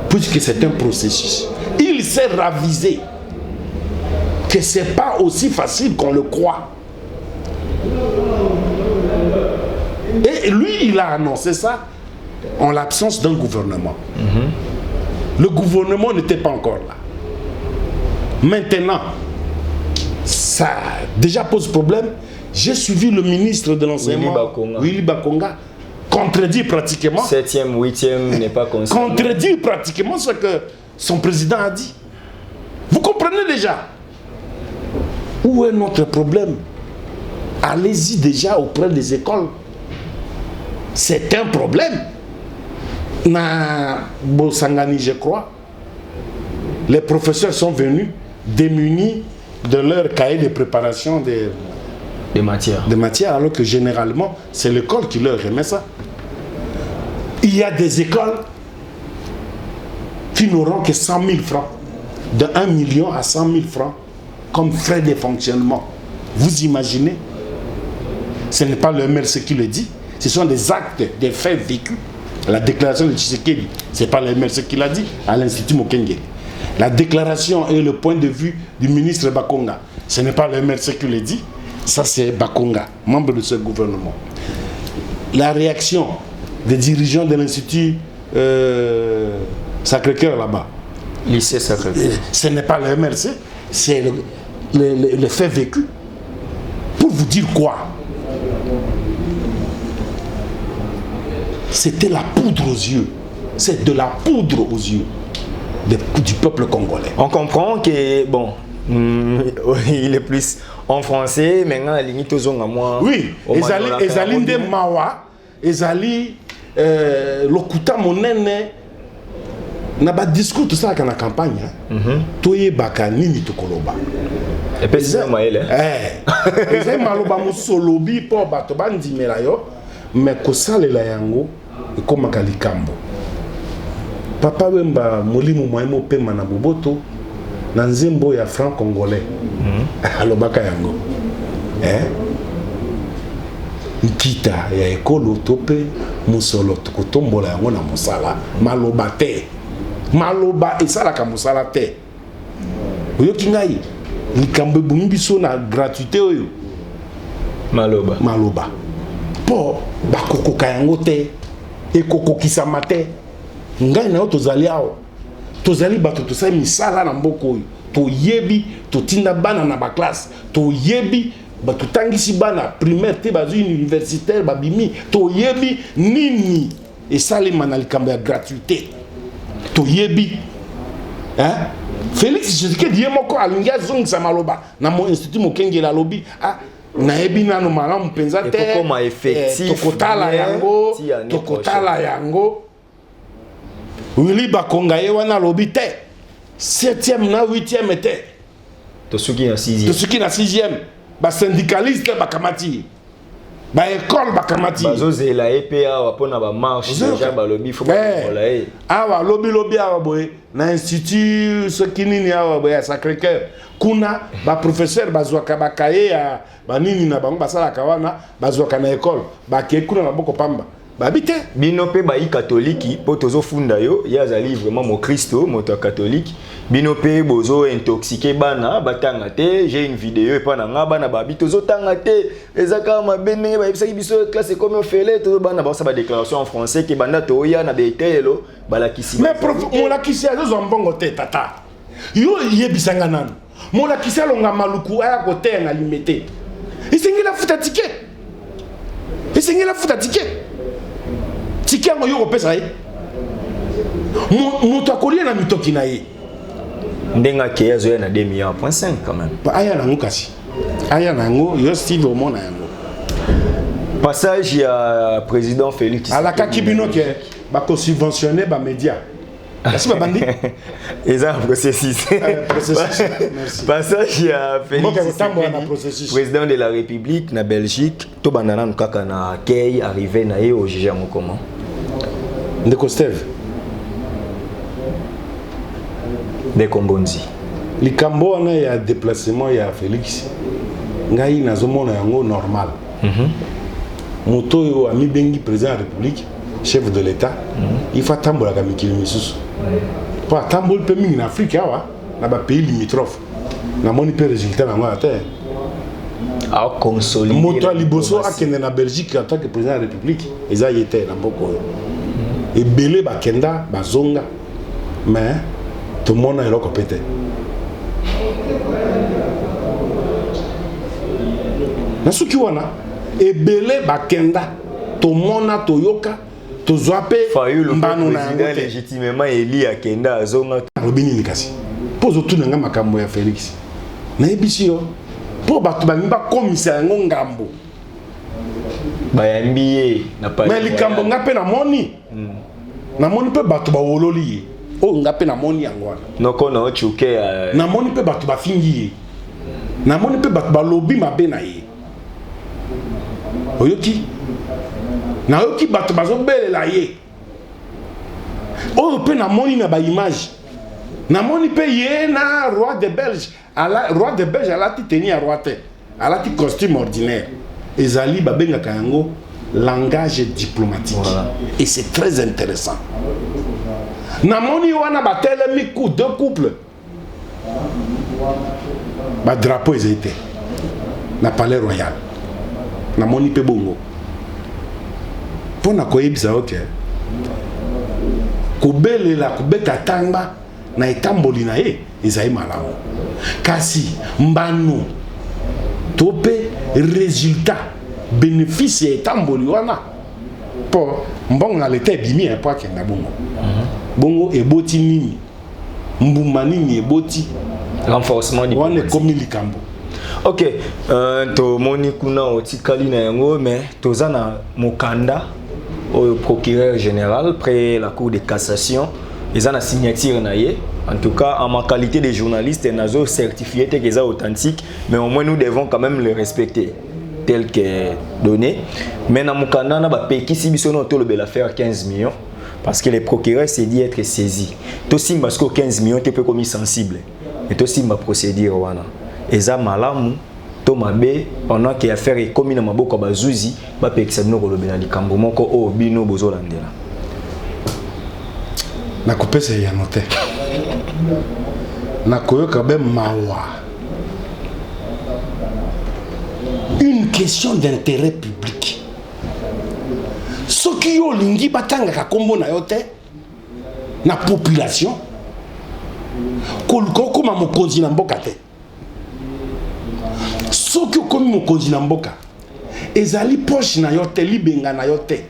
puisque c'est un processus. Il s'est ravisé que ce n'est pas aussi facile qu'on le croit. Et lui, il a annoncé ça en l'absence d'un gouvernement. Le gouvernement n'était pas encore là. Maintenant, ça déjà pose problème. J'ai suivi le ministre de l'enseignement, Willy Bakonga, contredire pratiquement. 7e, 8e n'est pas concerné. Contredire pratiquement ce que son président a dit. Vous comprenez déjà? Où est notre problème? Allez-y déjà auprès des écoles. C'est un problème. Na Bosangani, je crois, les professeurs sont venus démunis de leur cahier de préparation des matières, alors que généralement, c'est l'école qui leur remet ça. Il y a des écoles qui n'auront que 100 000 francs, de 1 million à 100 000 francs, comme frais de fonctionnement. Vous imaginez? Ce n'est pas le MRC qui le dit, ce sont des actes, des faits vécus. La déclaration de Tshisekedi, ce n'est pas le MRC qui l'a dit, à l'Institut Mokengeli. La déclaration et le point de vue du ministre Bakonga, ce n'est pas le MRC qui le dit, ça c'est Bakonga, membre de ce gouvernement. La réaction des dirigeants de l'Institut Sacré-Cœur là-bas, lycée Sacré-Cœur, ce n'est pas le MRC, c'est le fait vécu. Pour vous dire quoi? C'était la poudre aux yeux. C'est de la poudre aux yeux. du peuple congolais. On comprend que, bon, il est plus en français, maintenant, il est toujours à moi. Oui, ezali nde mawa, ezali lokuta monene, na ba discours tout ça dans la campagne, toye baka nini tokoloba. Et puis c'est maël. Ezali maloba musolobi po bato bandimela yo, mais kosalela yango ekomaka likambo. Papa Wemba Molimu Moemo Pema na Boboto na nzembo ya franc congolais. Alobaka yango. Nkita ya ekolo tope musolo kotombola yango na musala. Maloba te. Maloba esalaka musala te. Oyoki ngai likambo bumbiso na gratuité oyo. Maloba. Po bakokoka yango te. Ekokokisama te. Ngai na yo tozali awa tozali bato tosali misala na mboka oyo toyebi totinda bana na baklasse toyebi bato tangisi bana primaire te bazwi universitaire babimi toyebi nini esalema na likambo ya gratuité toyebi Félix Tshisekedi ye moko alingi azongisa maloba na mo institut mokengela lobi nayebi nano malamu mpenza te tokotala yango Willy Bakonga ye wana lobi te 7e na 8e te tosuki na 6e tosuki na 6e ba syndicaliste bakamati ba école bakamati bazozela EPA wapona ba marche déjà ba lobi faut ba awa lobi awa boye na institut sokinini awa boye Sacré-Cœur kuna ba professeur bazwaka bakaye ya banini na bango basalaka wana bazwaka na école ba ke kuna na boko pamba babite bino pe ba catholique po tozo funda yo ya zali vraiment mo Christo moto catholique bino pe bozo intoxiqué bana batanga te j'ai une vidéo pa na nga bana babi tozo tanga te ezaka mabene ba ebisaki biso classe comme on fait tozo bana ba sa ba déclaration en français ke banda to ya na betelo balakisi mais prof mon lakisi azo mbongo te tata yo yebisanga nanu mon lakisi alonga maluku aya kote na limité isengela futa ticket ticket ngo yo pesa ye moto akolia na mitoki na ye ndenga ke yazo ya na 2,5 millions quand même aya na ngokasi aya na ngo yo style au mona yango passage ya président Félix alaka kibino ke ba ko subventionner ba média Merci babandi. Ils ont un processus. Merci. Passage à Félix président de la République na Belgique, to bandana nkaka na Kei arrivé na au juge en comment. Ndeko Steve. De Kombonzi. Likambo wana ya déplacement ya Félix. Ngai nazomona yango normal. Moto yo ami bengi président de la République, chef de l'État, il faut tambola ka mikili misusu. Pas tambol pe mingi na Afrique awa na ba pays limitrophe. Na moni pe résultat na ngwa te. A consolider. Moto liboso akende na Belgique en tant que président de la République, eza yete na mboko. Et belé ba kenda ba zonga. Mais tout le monde a eloko pété. Nasuki wana ebele bakenda tomona toyoka tozwape mbano na yango légitimement Eli akenda azonga lobini nikasi pozo tunanga makambo ya Félix na ebisi yo po bato bamimba komisa yango ngambo bayambiye na pa mais likambo ngape na moni na moni pe bato ba wololi o ngape na moni yango wana noko na ochuke na moni pe bato ba fingi na moni pe bato ba lobi mabe na ye oyoki na yoki bato bazobelela ye oyo pe na moni na ba image na moni pe ye na roi de Belge alati tenue ya roi te alati costume ordinaire ezali babengaka yango langage diplomatique voilà. Et c'est très intéressant na moni wana batelemi deux couples ba drapeau ezete na palais royal na moni pe bongo pona koyebisa oke kobelela kobeta tamba na etamboli na ye ezali malamu kasi mbano to pe résultat bénéfice ya etamboli wana po mbongo na leta ebimi po akenda bongo bongo eboti nini mbumani ni eboti renforcement du wana komi likambo. Ok, to moni kuna otikali na yango mais toza na mokanda au procureur général près la cour de cassation, ils ont la signature na ye. En tout cas, en ma qualité de journaliste, nazo certifié que c'est authentique, mais au moins nous devons quand même le respecter tel que donné. Mais dans mokanda na ba peki si biso no to le l'affaire 15 millions parce que le procureur s'est dit être saisi. To simba parce que 15 millions tu peux commis sensible. Et to simba procédure wana. Eza malamu to mabe pendant que affaire est commis na maboko bazuzi ba pekisa bino ko lobela likambo moko o bino bozolandela. Na kopesa ya note. Na koyoka be mawa. Une question d'intérêt public. Soki yo lingi batanga ka kombo na yote na population koluko koma mokonzi na mboka te. Soki okomi mokonzi na mboka ezali poche na yote libenga na yote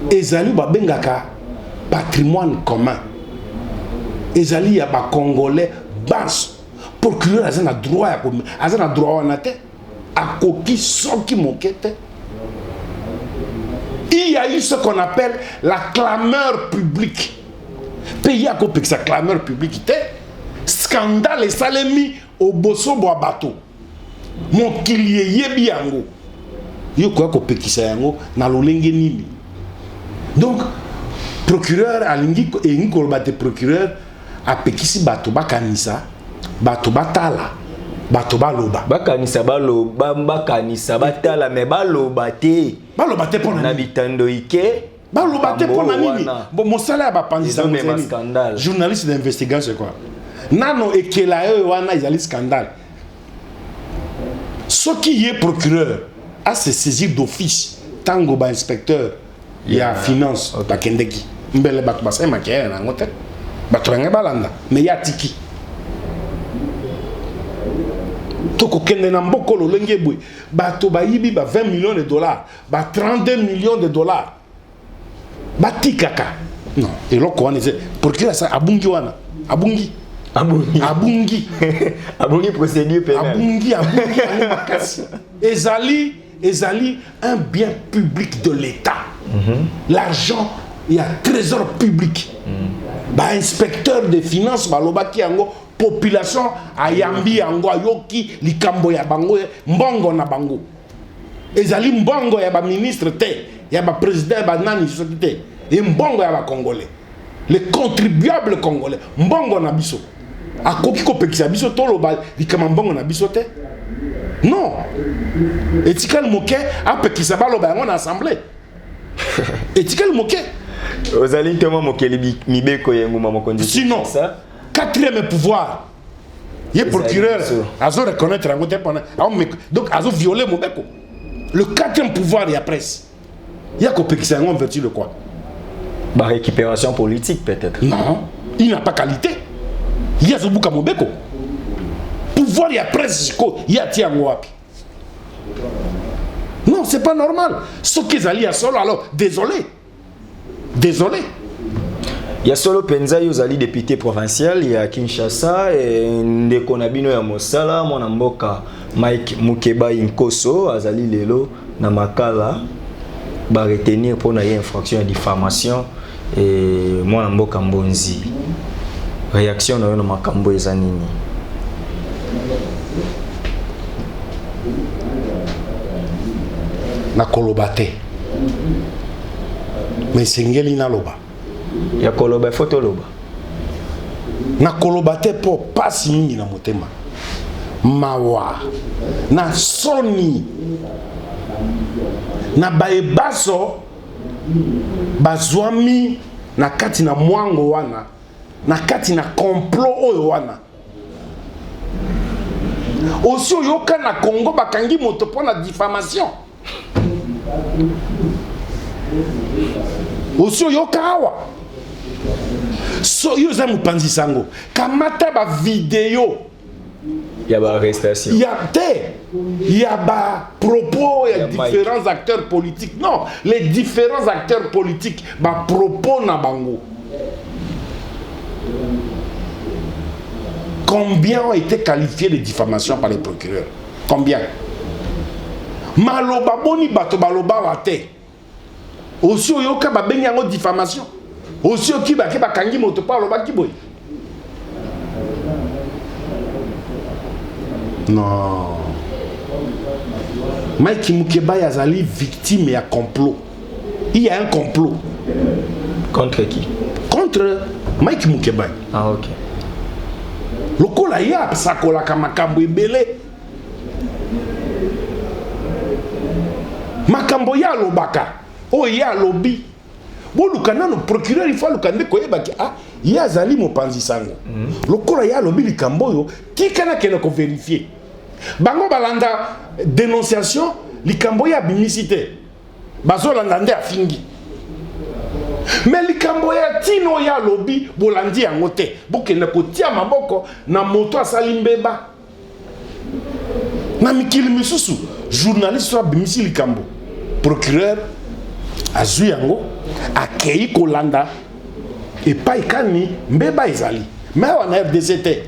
ezali babengaka patrimoine commun ezali ya ba congolais bas procureur azana droit ya ko azana droit wana te akoki soki mokete. Il y a eu ce qu'on appelle la clameur publique. Pays à côté sa clameur publique te scandale salemi au bosso boa bateau. Mon kilié yebi yango. Yo quoi ko pekisa yango na lolenge nini. Donc procureur alingi et ngol bate procureur a pekisi bato bakanisa bato batala bato baloba bakanisa baloba bakanisa batala mais baloba te pona na bitando ike baloba te pona nini bon mon salaire ba pandisa scandale journaliste d'investigation c'est quoi nano ekela yo wana izali scandale ce qui est procureur a se saisir d'office tango ba inspecteur ya finance bakendeki mbele bato basema ke na ngote bato nga balanda mais ya tiki toko kende na mboko lolenge bwe bato bayibi ba 20 millions de dollars ba 32 millions de dollars batikaka non et loko wana c'est procureur ça abungi wana abungi procédure pénale abungi makasi ezali un bien public de l'État. L'argent, il y a trésor public. Ba inspecteur des finances balobaki yango population ayambi yango ayoki likambo ya bango mbongo na bango. Ezali mbongo ya ba ministre te, ya ba président ba nani soki te, et mbongo ya ba congolais. Les contribuables congolais mbongo na biso. Akoki ko pekisa biso tolo ba likama mbongo na biso te. Non. Etikal moke a pekisa baloba yango na assemblée. Etikal moke ozali tellement mokeli mibeko yengu mamokonzi. Sinon, quatrième pouvoir. Il est procureur. Azo reconnaître un côté pendant. Donc azo violer mon beko. Le quatrième pouvoir il y a presse. Il y a copé qui s'est en vertu de quoi? Bah récupération politique peut-être. Non, il n'a pas qualité. Il y a ce bouc à mon beko. Pouvoir il y a presse. Il y a tiens wapi. Non, c'est pas normal. Ce qu'ils allaient à solo alors désolé. Il y a solo penza yozali député provincial il y a Kinshasa et ndeko na bino ya mosala mwana mboka Mike Mukeba Inkoso azali lelo na makala ba retenir pour na infraction ya diffamation et mwana mboka Mbonzi réaction na yo na makambo eza nini? Na kolobate mais sengeli na loba ya koloba photo loba na kolobate po pasi mingi na motema mawa na soni na baebaso bazwami na kati na mwango wana na kati na complot oyo wana aussi oyoka na Congo bakangi moto po na diffamation aussi oyoka awa so yo za mupanzi sango kamata ba video ya ba arrestation ya ba propos ya différents acteurs politiques non les différents acteurs politiques ba propos na bango Combien ont été qualifiés de diffamation par les procureurs? Combien? Maloba boni bato baloba wate. Aussi oyoka ba bengi yango diffamation. Aussi oki ba ke ba kangi moto pa loba ki boy. Non. Mike Mukeba yazali victime et à complot. Il y a un complot. Contre qui? Contre Mike Mukeba. Ah ok. Lokola ya sakola kamakambo ebele. Makambo ya lobaka. O ya lobi. Bo lukana no procureur il faut lukande koyeba ki ah ya zali mopanzi sango. Lokola ya lobi likambo yo tikana kena ko vérifier. Bango balanda dénonciation likambo ya bimisité. Bazo landa nde afingi. Mais likambo ya tino ya lobi bolandi yango te. Bokende kotia maboko na moto asali mbeba. Na mikili misusu journaliste soit bimisi likambo. Procureur azui yango akei kolanda et pas ikani mbeba ezali. Mais on a RDC te.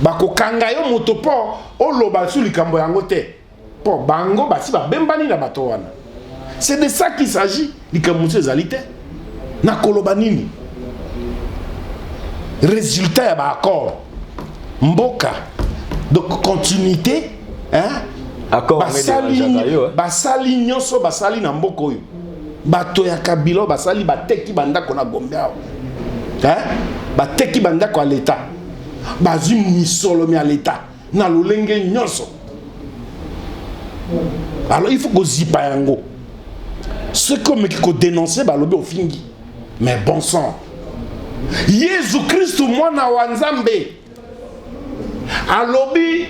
Bako kanga yo moto po oloba su likambo yango te. Po bango basi ba bembani na bato wana. C'est de ça qu'il s'agit. Likambo ezali te. Na koloba nini? Résultat ya ba accord. Mboka. Donc continuité, hein? Accord basali nyonso basali na mboko oyo. Bato ya Kabila basali bateki bandako na Gombe awo. Hein? Bateki bandako à l'état. Bazu misolo mi à l'état. Na lolenge nyonso. Alors il faut que zipa yango. Ce comme qui ko dénoncer balobi ofingi. Mais bon sang. Jésus Christ mwana wa Nzambe. Alobi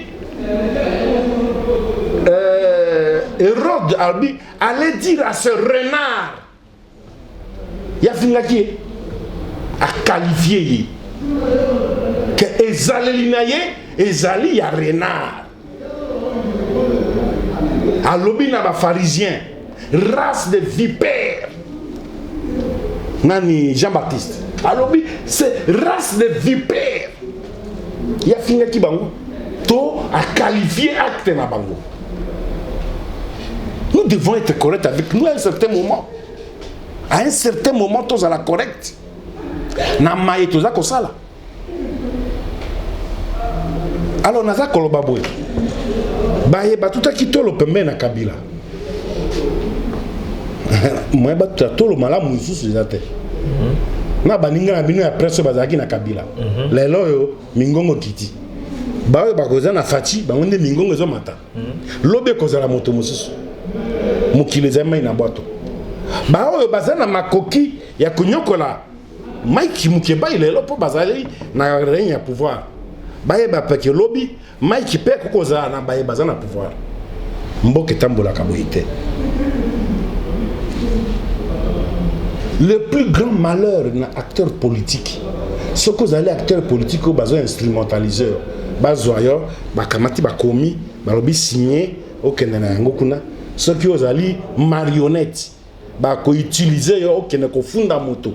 Hérode Albi allait dire à ce renard. Yafinga qui a qualifié que Ezali linaye Ezali ya renard. Alobi na ba pharisien, race de vipères. Nani Jean-Baptiste. Alobi c'est race de vipères. Yafinga ki bango to a qualifié acte na bango. Nous devons être corrects avec nous à un certain moment. À un certain moment, tous à la correcte. Na maye tous à kosala. Alors naza kolobabwe. Baye batuta kitolo pembe na Kabila. Moi batuta tolo malamu mususu zate. Na baninga na bino ya presse bazaki na Kabila. Lelo yo mingongo kiti. Bawe bakoza na fati bangonde mingongo zo mata. Lobe kozala moto mususu. Mukile zema ina boato. Bawe bazana makoki ya kunyokola. Mike Mukeba lelo po bazali na règne ya pouvoir. Baye ba peke lobby Mike pe kokoza na baye bazana pouvoir. Mboke tambola kaboite. Le plus grand malheur d'un acteur politique, ce que vous allez acteur politique au besoin instrumentaliseur, bazoyo, bakamati bakomi, balobi signé au Kenya ngokuna, ce que vous allez marionnette, bako utiliser yo au Kenya ko funda moto,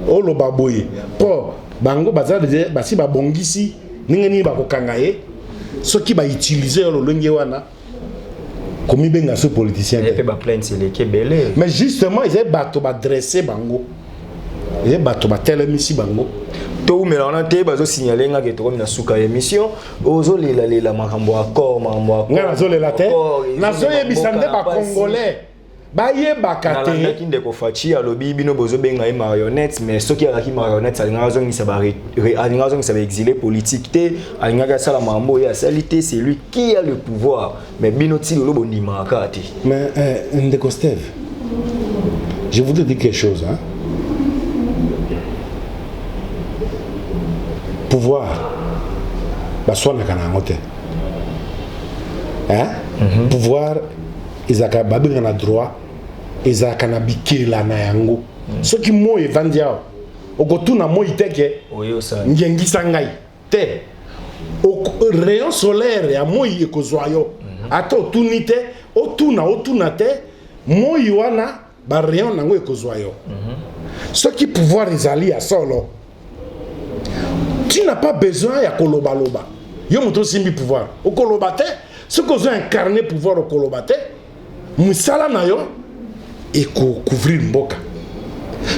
o lo baboye, pour bango bazali basi babongisi, ningeni bako kangaye, ce qui va utiliser lo lenge wana. Comme il y a ce politicien. Mais justement, ils ont bateau dressé bango. Ils ont bateau télémissi bango. Tout mais on a été bazo signaler que tu comme na suka émission. Ozo la makambo accord makambo. Nga nazo le laté. Nazo yebisande ba congolais. Ba yebaka te. Na kinde ko fachi alobi bino bozo benga marionnette mais ce qui a ki marionnette alinga zo ngisa ba alinga zo ngisa ba exilé politique te alinga ka sala mambo ya salité c'est lui qui a le pouvoir mais bino ti lo bondima akati. Mais Ndeko Steve, je voudrais dire quelque chose hein. Pouvoir baswana kana ngote. Hein? Pouvoir ezaka babinga na droit ezaka na bikela na yango soki mo evandia okotuna mo iteke ngengisa ngai te rayon solaire ya mo ekozwa yo ata otuni te otuna te mo wana ba rayon nango ekozwa yo soki pouvoir ezali ya solo Tu n'as pas besoin de kolobaloba. Yo moto simbi pouvoir. Au kolobate, ce que vous incarné pouvoir au kolobate, musala na yo et couvrir mboka.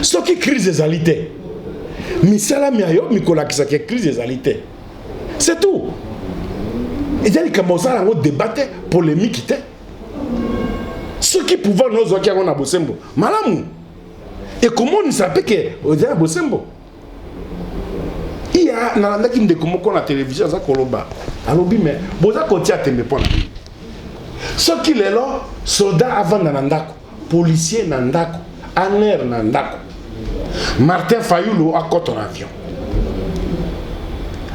Ce qui crise des alités. Misala miayo mikola qui s'est crise des alités. C'est tout. Et d'ailleurs comme ça on débattait polémique était. Ce qui pouvoir nous qui on a bosembo. Malamu. Et comment on s'appelle que on a bosembo. Il y a na ndaki ndeko moko na télévision za koloba. Alobi mais boza kotia tembe pona. Ce qui est là soldat avant na ndako, policier na ndako, aner na ndako. Martin Fayulu a coté en avion.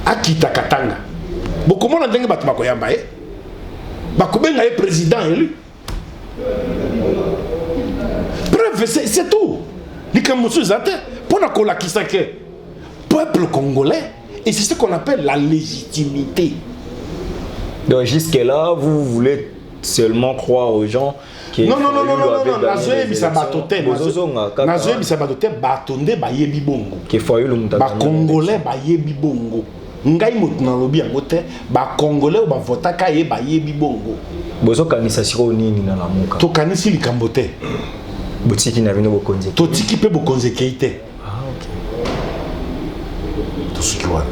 Akita Katanga. Beaucoup de gens ont dit que le président élu. Bref, c'est tout. Pour le peuple congolais, et c'est ce qu'on appelle la légitimité. Donc jusque-là, vous voulez seulement croire aux gens qui... Non. Nazoé Bisabatote. Nazoé Bisabatote, Batonde, Bayebi Bongo. Congolais, Bayebi Bongo. Ngai mutna lobi angote ba congolais ou ba votaka ye ba yebi bongo bozo kanisa siko nini na lamuka to kanisi likambote botiki na bino bokonze to tiki pe bokonze keite OK to sukiwa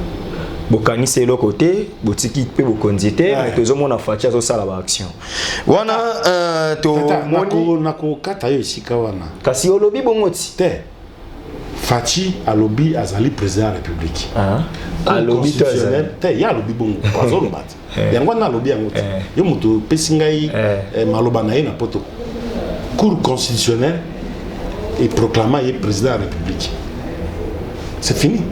bokanisi le côté botiki pe bokonze te tozo mona fatia zo sala ba action wana to moni nako kata yo sika wana kasi olobi bongoti te Fachi alobi azali président de la République. Alobi constitutionnel te ya alobi bongo kwazo lobati. Yango na alobi yango. Yo muto pesingai maloba na ye na poto. Cour constitutionnel et proclamé président de la République. C'est fini.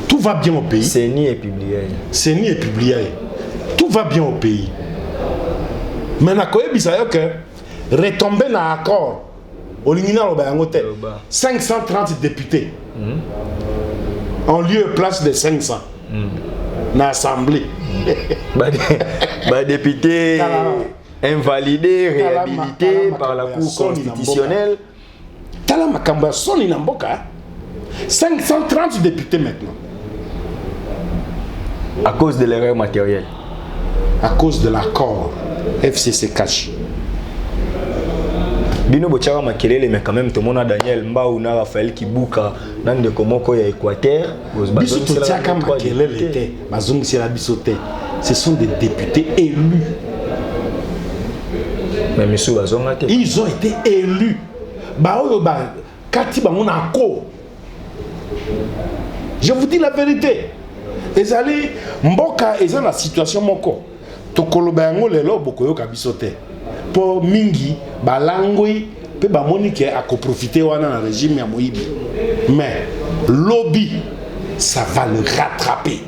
Tout va bien au pays. C'est ni et publié. C'est ni et publié. Tout va bien au pays. Mais na koyebisa yo que retomber na accord au Lingina 530 députés en lieu et place de 500 dans l'Assemblée. Députés invalidés, réhabilités par la Cour constitutionnelle. 530 députés maintenant. À cause de l'erreur matérielle. À cause de l'accord FCC caché. Bino bochara makelele mais quand même tout le monde a Daniel Mbao na Raphaël Kibuka nan de komoko ya Équateur biso totiaka makelele te bazongi c'est la bisote ce sont des députés élus mais monsieur bazonga te ils ont été élus ba oyo ba kati ba mona ko je vous dis la vérité ezali mboka eza na situation moko tokoloba yango lelo bokoyoka bisote pour mingi balangoi pe ba monike a profiter wana na régime ya Moïbi mais lobby ça va le rattraper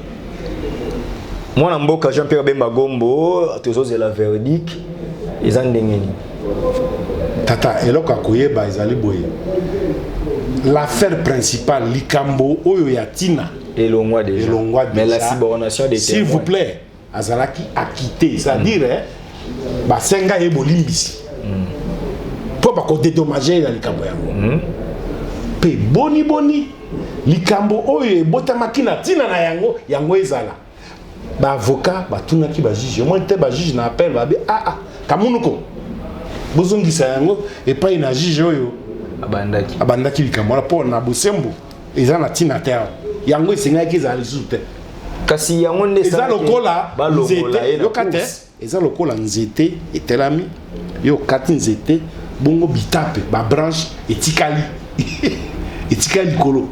moi na mboka Jean-Pierre Bemba Gombo tozo la verdict ezandengeni tata eloko akoyeba ezali boye l'affaire principale likambo oyo ya Tina elongwa déjà mais la subordination des s'il vous plaît azalaki acquitté c'est-à-dire ba senga e bolimbisi pour pas ko dédommager la likambo yango pe boni likambo oyo ebotamaki na Tina na yango ezala ba avocat ba tunaki ba juge moi te ba juge na appel ba kamunuko bozongisa yango et pas na juge oyo abandaki likambo la pour na bosembo eza na Tina terre yango esengaki ezala sute kasi yango nde eza lokola nzete yokate eza lokola nzete etelami yo kati nzete bongo bitape ba branche etikali etikali kolo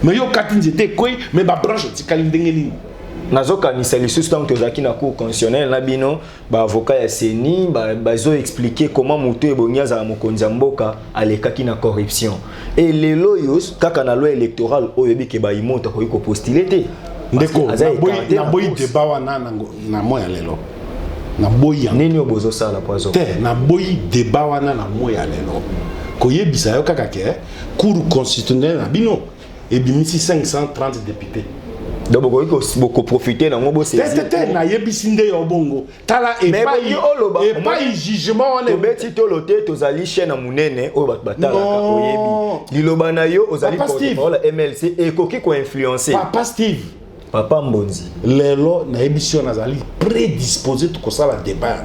mais yo kati nzete koi mais ba branche etikali ndenge nini nazokanisa lisusu tant tozaki na cour constitutionnelle na bino ba avocat ya CENI bazo expliquer comment moto ebonyaza la mokonzi mboka alekaki na corruption et lelo yo kaka na loi électorale oyo bike ba imota ko postuler te ndeko na boyi débat wana na moya lelo na boyi nini obozo sala poazo te na boyi débat wana na moya lelo koyebisa yo kaka ke cour constitutionnelle na bino ebimisi 530 députés donc beaucoup profiter na ngobo saisir tete na yebisi nde yo bongo tala et pas jugement on est beti to loté tozali chaîne na munene o batala oyebi liloba na yo ozali porte-parole MLC et koki ko influencer Papa Steve Papa Mbonzi. Lelo na émission nazali prédisposé tout ça la débat.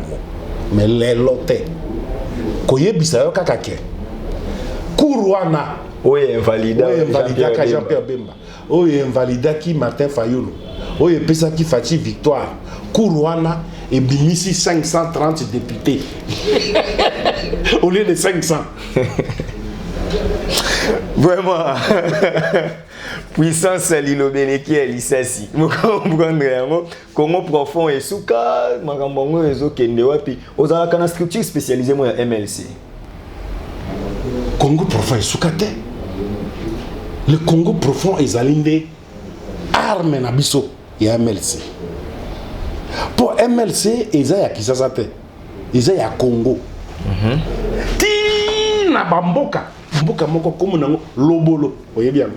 Mais lelo te. Koyebisa yo kaka ke. Kurwana. Oye invalida. Oye invalida ka Jean-Pierre Bemba. Oye invalida ki Martin Fayulu. Oye pesa ki Fati Victoire. Kurwana et bimisi 530 députés. Au lieu de 500. Vraiment. Puissance l'ilobeleki elisasi. Mo comprendre comment profond et souka makambo ezo kende wapi. Ozala kana structure spécialisée mo ya MLC. Congo profond et souka te. Le Congo profond ezalinde arme na biso ya MLC. Pour MLC eza ya Kisasa te. Eza ya Congo. Ti na bamboka. Mboka moko komo nango lobolo oyebi yango.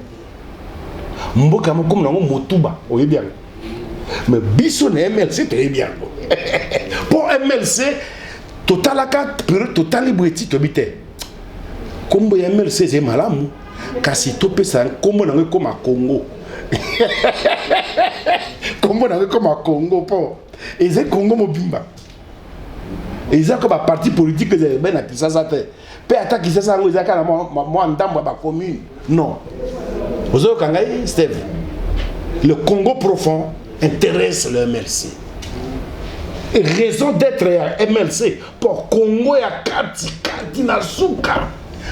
Mboka moko komo nango motuba oyebi yango. Mais biso na MLC toyebi yango. Pour MLC totalaka totali bweti tobite. Kombo ya MLC ze malamu kasi topesa kombo nango koma Congo. Kombo nango koma Congo po. Eze Congo mobimba. Eza ko ba parti politique ze ben na Kisasa te. Pe attaque Kisasa ngo eza kana mo ndambo ba commune. Non. Ozo kangai Steve. Le Congo profond intéresse le MLC. Et raison d'être à MLC pour Congo ya kati na suka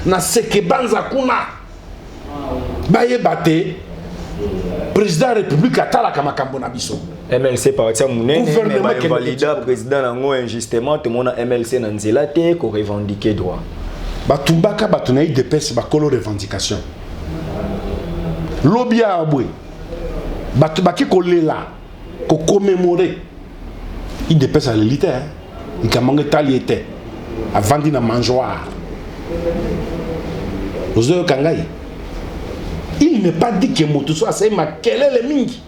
na sekebanza kuna. Baye bate président de la République atala kama kambo na biso. MLC parti munene mais valida président nango injustement tout monde MLC na nzela te ko revendiquer droit. Batumbaka batunai de pes ba kolo revendication. Lobia abwe. Batu baki ko lela ko commémorer. Il dépêche à l'élite hein. Il kamanga taliete avant dina mangeoire. Ozo kangai. Il n'est pas dit que moto soit c'est ma kelele mingi.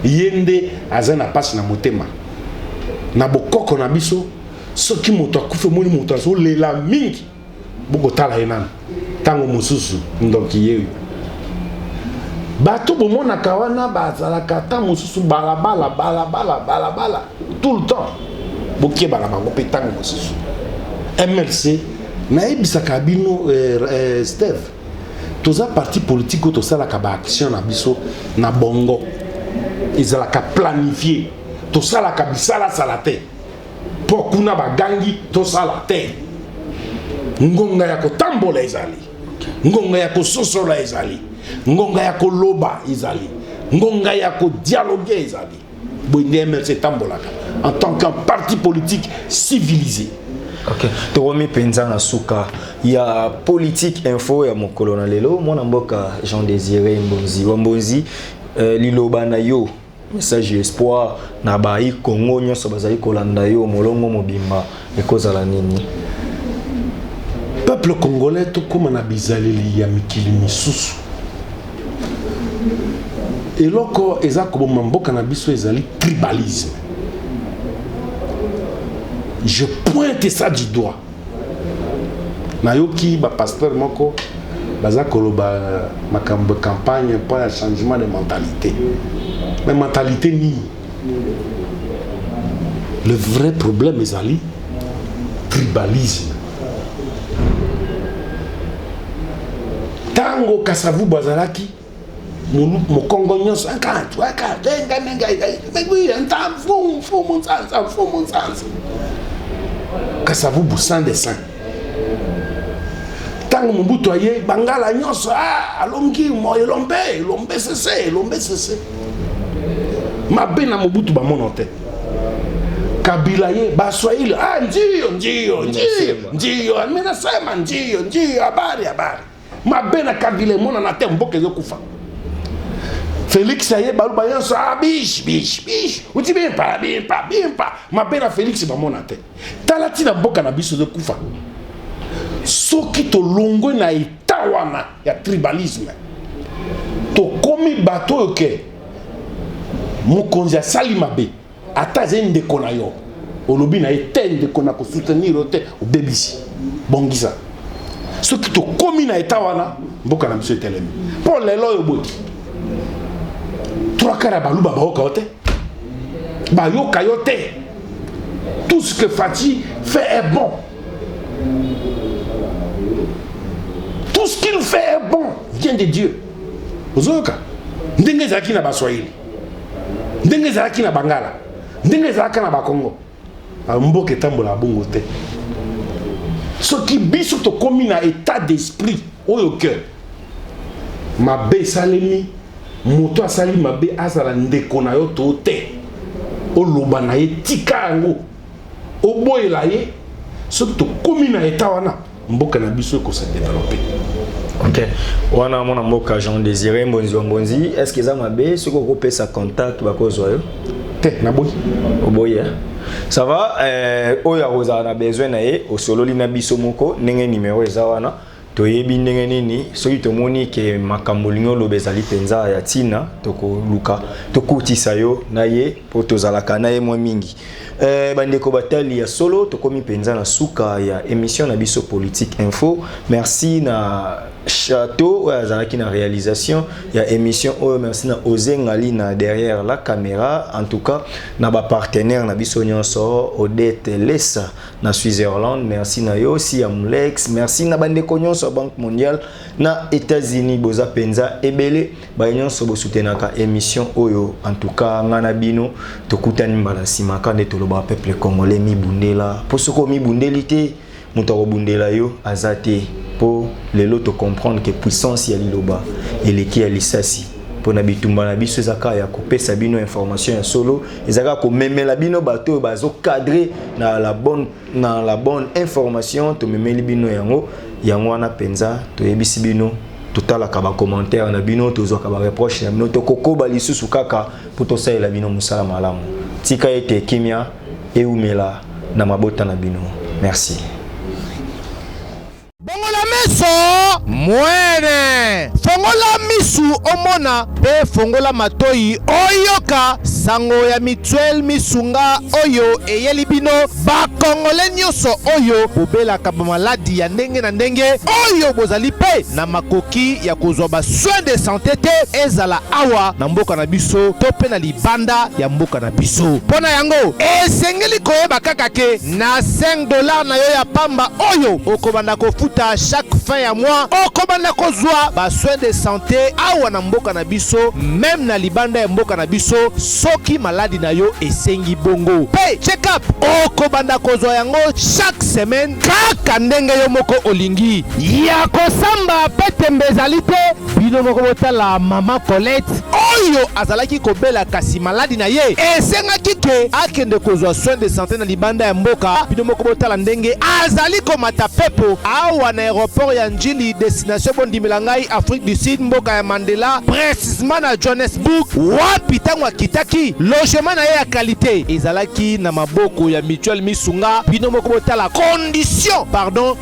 Yende azana passe na motema. Na bokoko na biso soki moto akufe moni moto aso lela mingi. Boko tala enana. Tango mususu ndoki yeyo. Bato bomona kawana bazala kata mususu balabala tout le temps. Bokie balaba ko petango mususu. MLC na ebisa kabino Steve. Toza parti politique to sala ka ba action na biso na bongo. Izala ka planifier. To sala ka bisala salate. Pour kuna bagangi to sala te. Ngonga ya ko tambola ezali. Ngonga ya ko sosola ezali. Ngonga ya ko loba ezali. Ngonga ya ko dialoguer ezali. Boinde MLC tambolaka en tant qu'un parti politique civilisé. Ok. Toromi penza na suka. Il y a politique info ya mokolo na lelo mwana mboka Jean Désiré Mbonzi. Mbonzi liloba na yo message espoir na bai Congo nyonso bazali kolanda yo molongo mobimba ekozala nini? Peuple congolais to koma na bizaleli ya mikili misusu. Eloko eza ko mboka na biso ezali tribalisme. Je pointe ça du doigt. Nayoki ba pasteur moko baza koloba makambo campagne pour un changement de mentalité. Mais mentalité ni. Le vrai problème est ali tribalisme. Tango kasavu bazalaki mon Congo nyonso akatu kasavu busan de sang. Tango Mobutu aye bangala nyonso alongi mo lombe cessé. Mabe na Mobutu ba monote. Kabila ye ba Swahili ndio amina sema ndio habari. Mabe na Kabila mona na tembo kezo kufa. Félix aye baluba nyonso bish. Uti bien pas. Mabe na Félix ba monate. Talati na boka na biso de kufa. Soki to longo na itawana ya tribalisme. To komi bato yoke. Mokonzi ya sali mabe. Ata zende kona yo. Olobi na etende kona ko soutenir ote obebisi. Bongisa. Soki to komi na itawana mboka na biso etelemi. Pour lelo yo boki. trois quarts balou babaoka ote bayoka yote. Tout ce que Fati fait est bon. Tout ce qu'il fait est bon, vient de Dieu. Ozoka ndenge zaki na baswahili, ndenge zaki na bangala, ndenge zaki na bakongo, mboka etambola bongo te. Soki biso to komi na état d'esprit oyo ke mabe salemi moto asali mabe azala ndeko na yo to te oloba na ye tika yango oboyela ye. Soki to komi na état wana mboka na biso ko se développer. Ok, wana mona mboka Jean Désiré Mbonzi, est-ce que ça mabe ce qu'on peut sa contact ba ko zoyo te na boy oboya ça va oya roza na besoin na ye o solo li na biso moko ndenge numéro eza wana toyebi ndenge nini soki tomoni ke makambo lingo lobezali penza ya tina toko luka tokutisa yo na ye po tozalaka na ye mwa mingi. Bandeko batali ya solo tokomi penza na suka ya émission na biso politique info. Merci na Château azalaki na réalisation ya émission oyo, merci na Ozengali na derrière la caméra, en tout cas na ba partenaire na biso nyonso Odette Lessa na Switzerland, merci na yo si Amlex, merci na bandeko nyonso Banque Mondiale na États-Unis boza penza ebele ba nyonso bo soutenaka émission oyo. En tout cas ngana bino tokutani mbala sima kande toloba peuple congolais mi bundela posoko mi bundelité mutako bundela yo azate pour lelo to comprendre que puissance ya liloba eleki ya lisasi pour na bitumba na biso ezaka ya kopesa bino information ya solo ezaka ko memela bino bato bazo cadrer na la bonne information to memeli bino yango wana penza to yebisi bino totalaka ba commentaire na bino tozoka ba reproche na bino to kokoba lisusu kaka pour to saela bino musala malamu tika ete kimia eumela na mabota na bino. Merci. Bongola meso mwene fongola misu omona pe fongola matoi oyoka sango ya mituel misunga oyo eyeli bino bakongole nyonso oyo bobelaka bamaladi ya ndenge na ndenge oyo bozali pe na makoki ya kozwa ba soin de santé te ezala awa na mboka na biso to pe na libanda ya mboka na biso. Mpona yango esengeli koyeba kaka ke na $5 na yo ya pamba oyo okobanda kofuta chaque fin ya mois okobanda kozwa ba soin de santé awa na mboka na biso, même na libanda ya mboka na biso soki maladi na yo esengi bongo pe check up okobanda kozwa yango chaque semaine kaka ndenge yo moko olingi ya kosamba pete mbezali te. Bino moko botala mama Colette oyo azalaki kobela kasi maladi na ye esengaki ke akende kozwa soin de santé na libanda ya mboka. Bino moko botala ndenge azali komata pepo awa na aéroport ya Njili destination bondimela ngai Afrique du Sud mboka ya Mandela précisément na Johannesburg wapi tango akitaki logement na ye ya qualité ezalaki na maboko ya mutuel misunga. Bino moko botala condition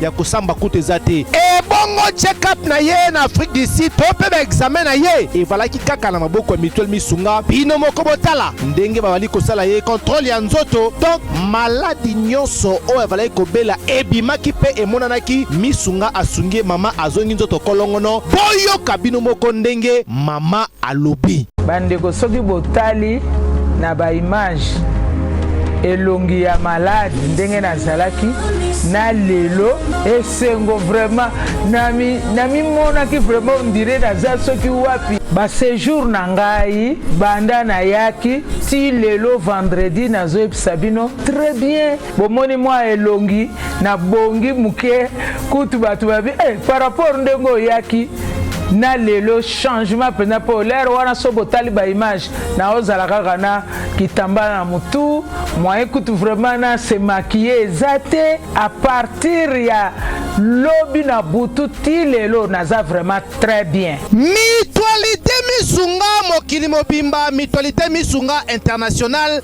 ya kosamba kutu ezate e bongo check up na ye na Afrique du Sud to pe ba examen na ye evalaki kaka na maboko ya mutuel misunga. Bino moko botala ndenge babali kosala ye contrôle ya nzoto, donc maladi nyonso oyo evalaki kobela ebimaki pe emonanaki misunga asungie mama azongi nzoto kolongono boyoka bino moko ndenge mama alobi. Bandeko soki botali na ba image elongi ya malade ndenge nazalaki na lelo esengo vraiment nami monaki vraiment ondire naza soki wapi ba séjour na ngai banda na yaki ti lelo vendredi nazoyebisa bino très bien bomoni mwa elongi na bongi muke kutu bato babi par rapport ndenge oyaki na lelo changement pena polaire wana so botali ba image na ozala kaka na kitamba na mutu moyen kutu vraiment na se maquiller ezate à partir ya lobi na butu ti lelo naza vraiment très bien. Mutualité misunga mokili mobimba, mutualité misunga international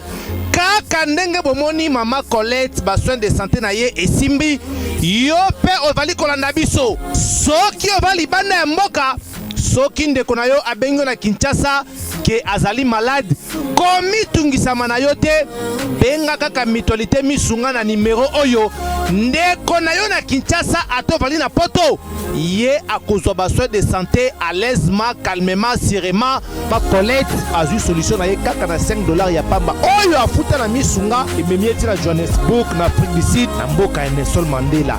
kaka ndenge bomoni mama Colette ba soin de santé na ye esimbi yo pe ovali kolanda biso soki ovali bana ya mboka soki ndeko na yo abengo na Kinshasa ke azali malade komi tungisama na yo te benga kaka mutualité misunga na numéro oyo ndeko na yo na Kinshasa atovali na poto ye akozwa basoin de santé à l'aisement calmement sereinement ba Colette azui solution na ye kaka na $5 ya pamba oyo afuta na misunga ememi eti na Johannesburg na Afrique du Sud na mboka ya Nelson Mandela.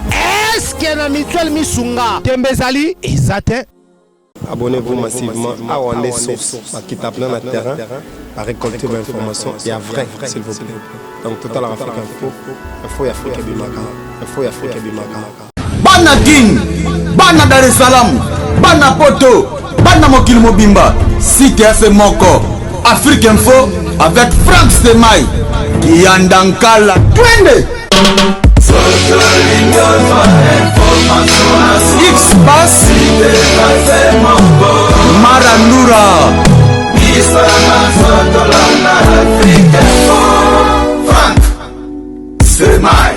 Est-ce que na mutuelle misunga tembezali ezate? Abonnez-vous massivement à Wandé Source, qui tape dans le terrain, à récolter vos informations et à vrai, s'il vous plaît. Donc, Total Afrique Info, Info Afrique Bimaka, Info Afrique Bimaka. Bana King, Bana Dar es Salaam, Bana Poto, Bana Mokil Mobimba, CTF Moko, Afrique Info avec Frank Stemai, Yandankala, Twende. X-Bass Marandura Frank Stemai.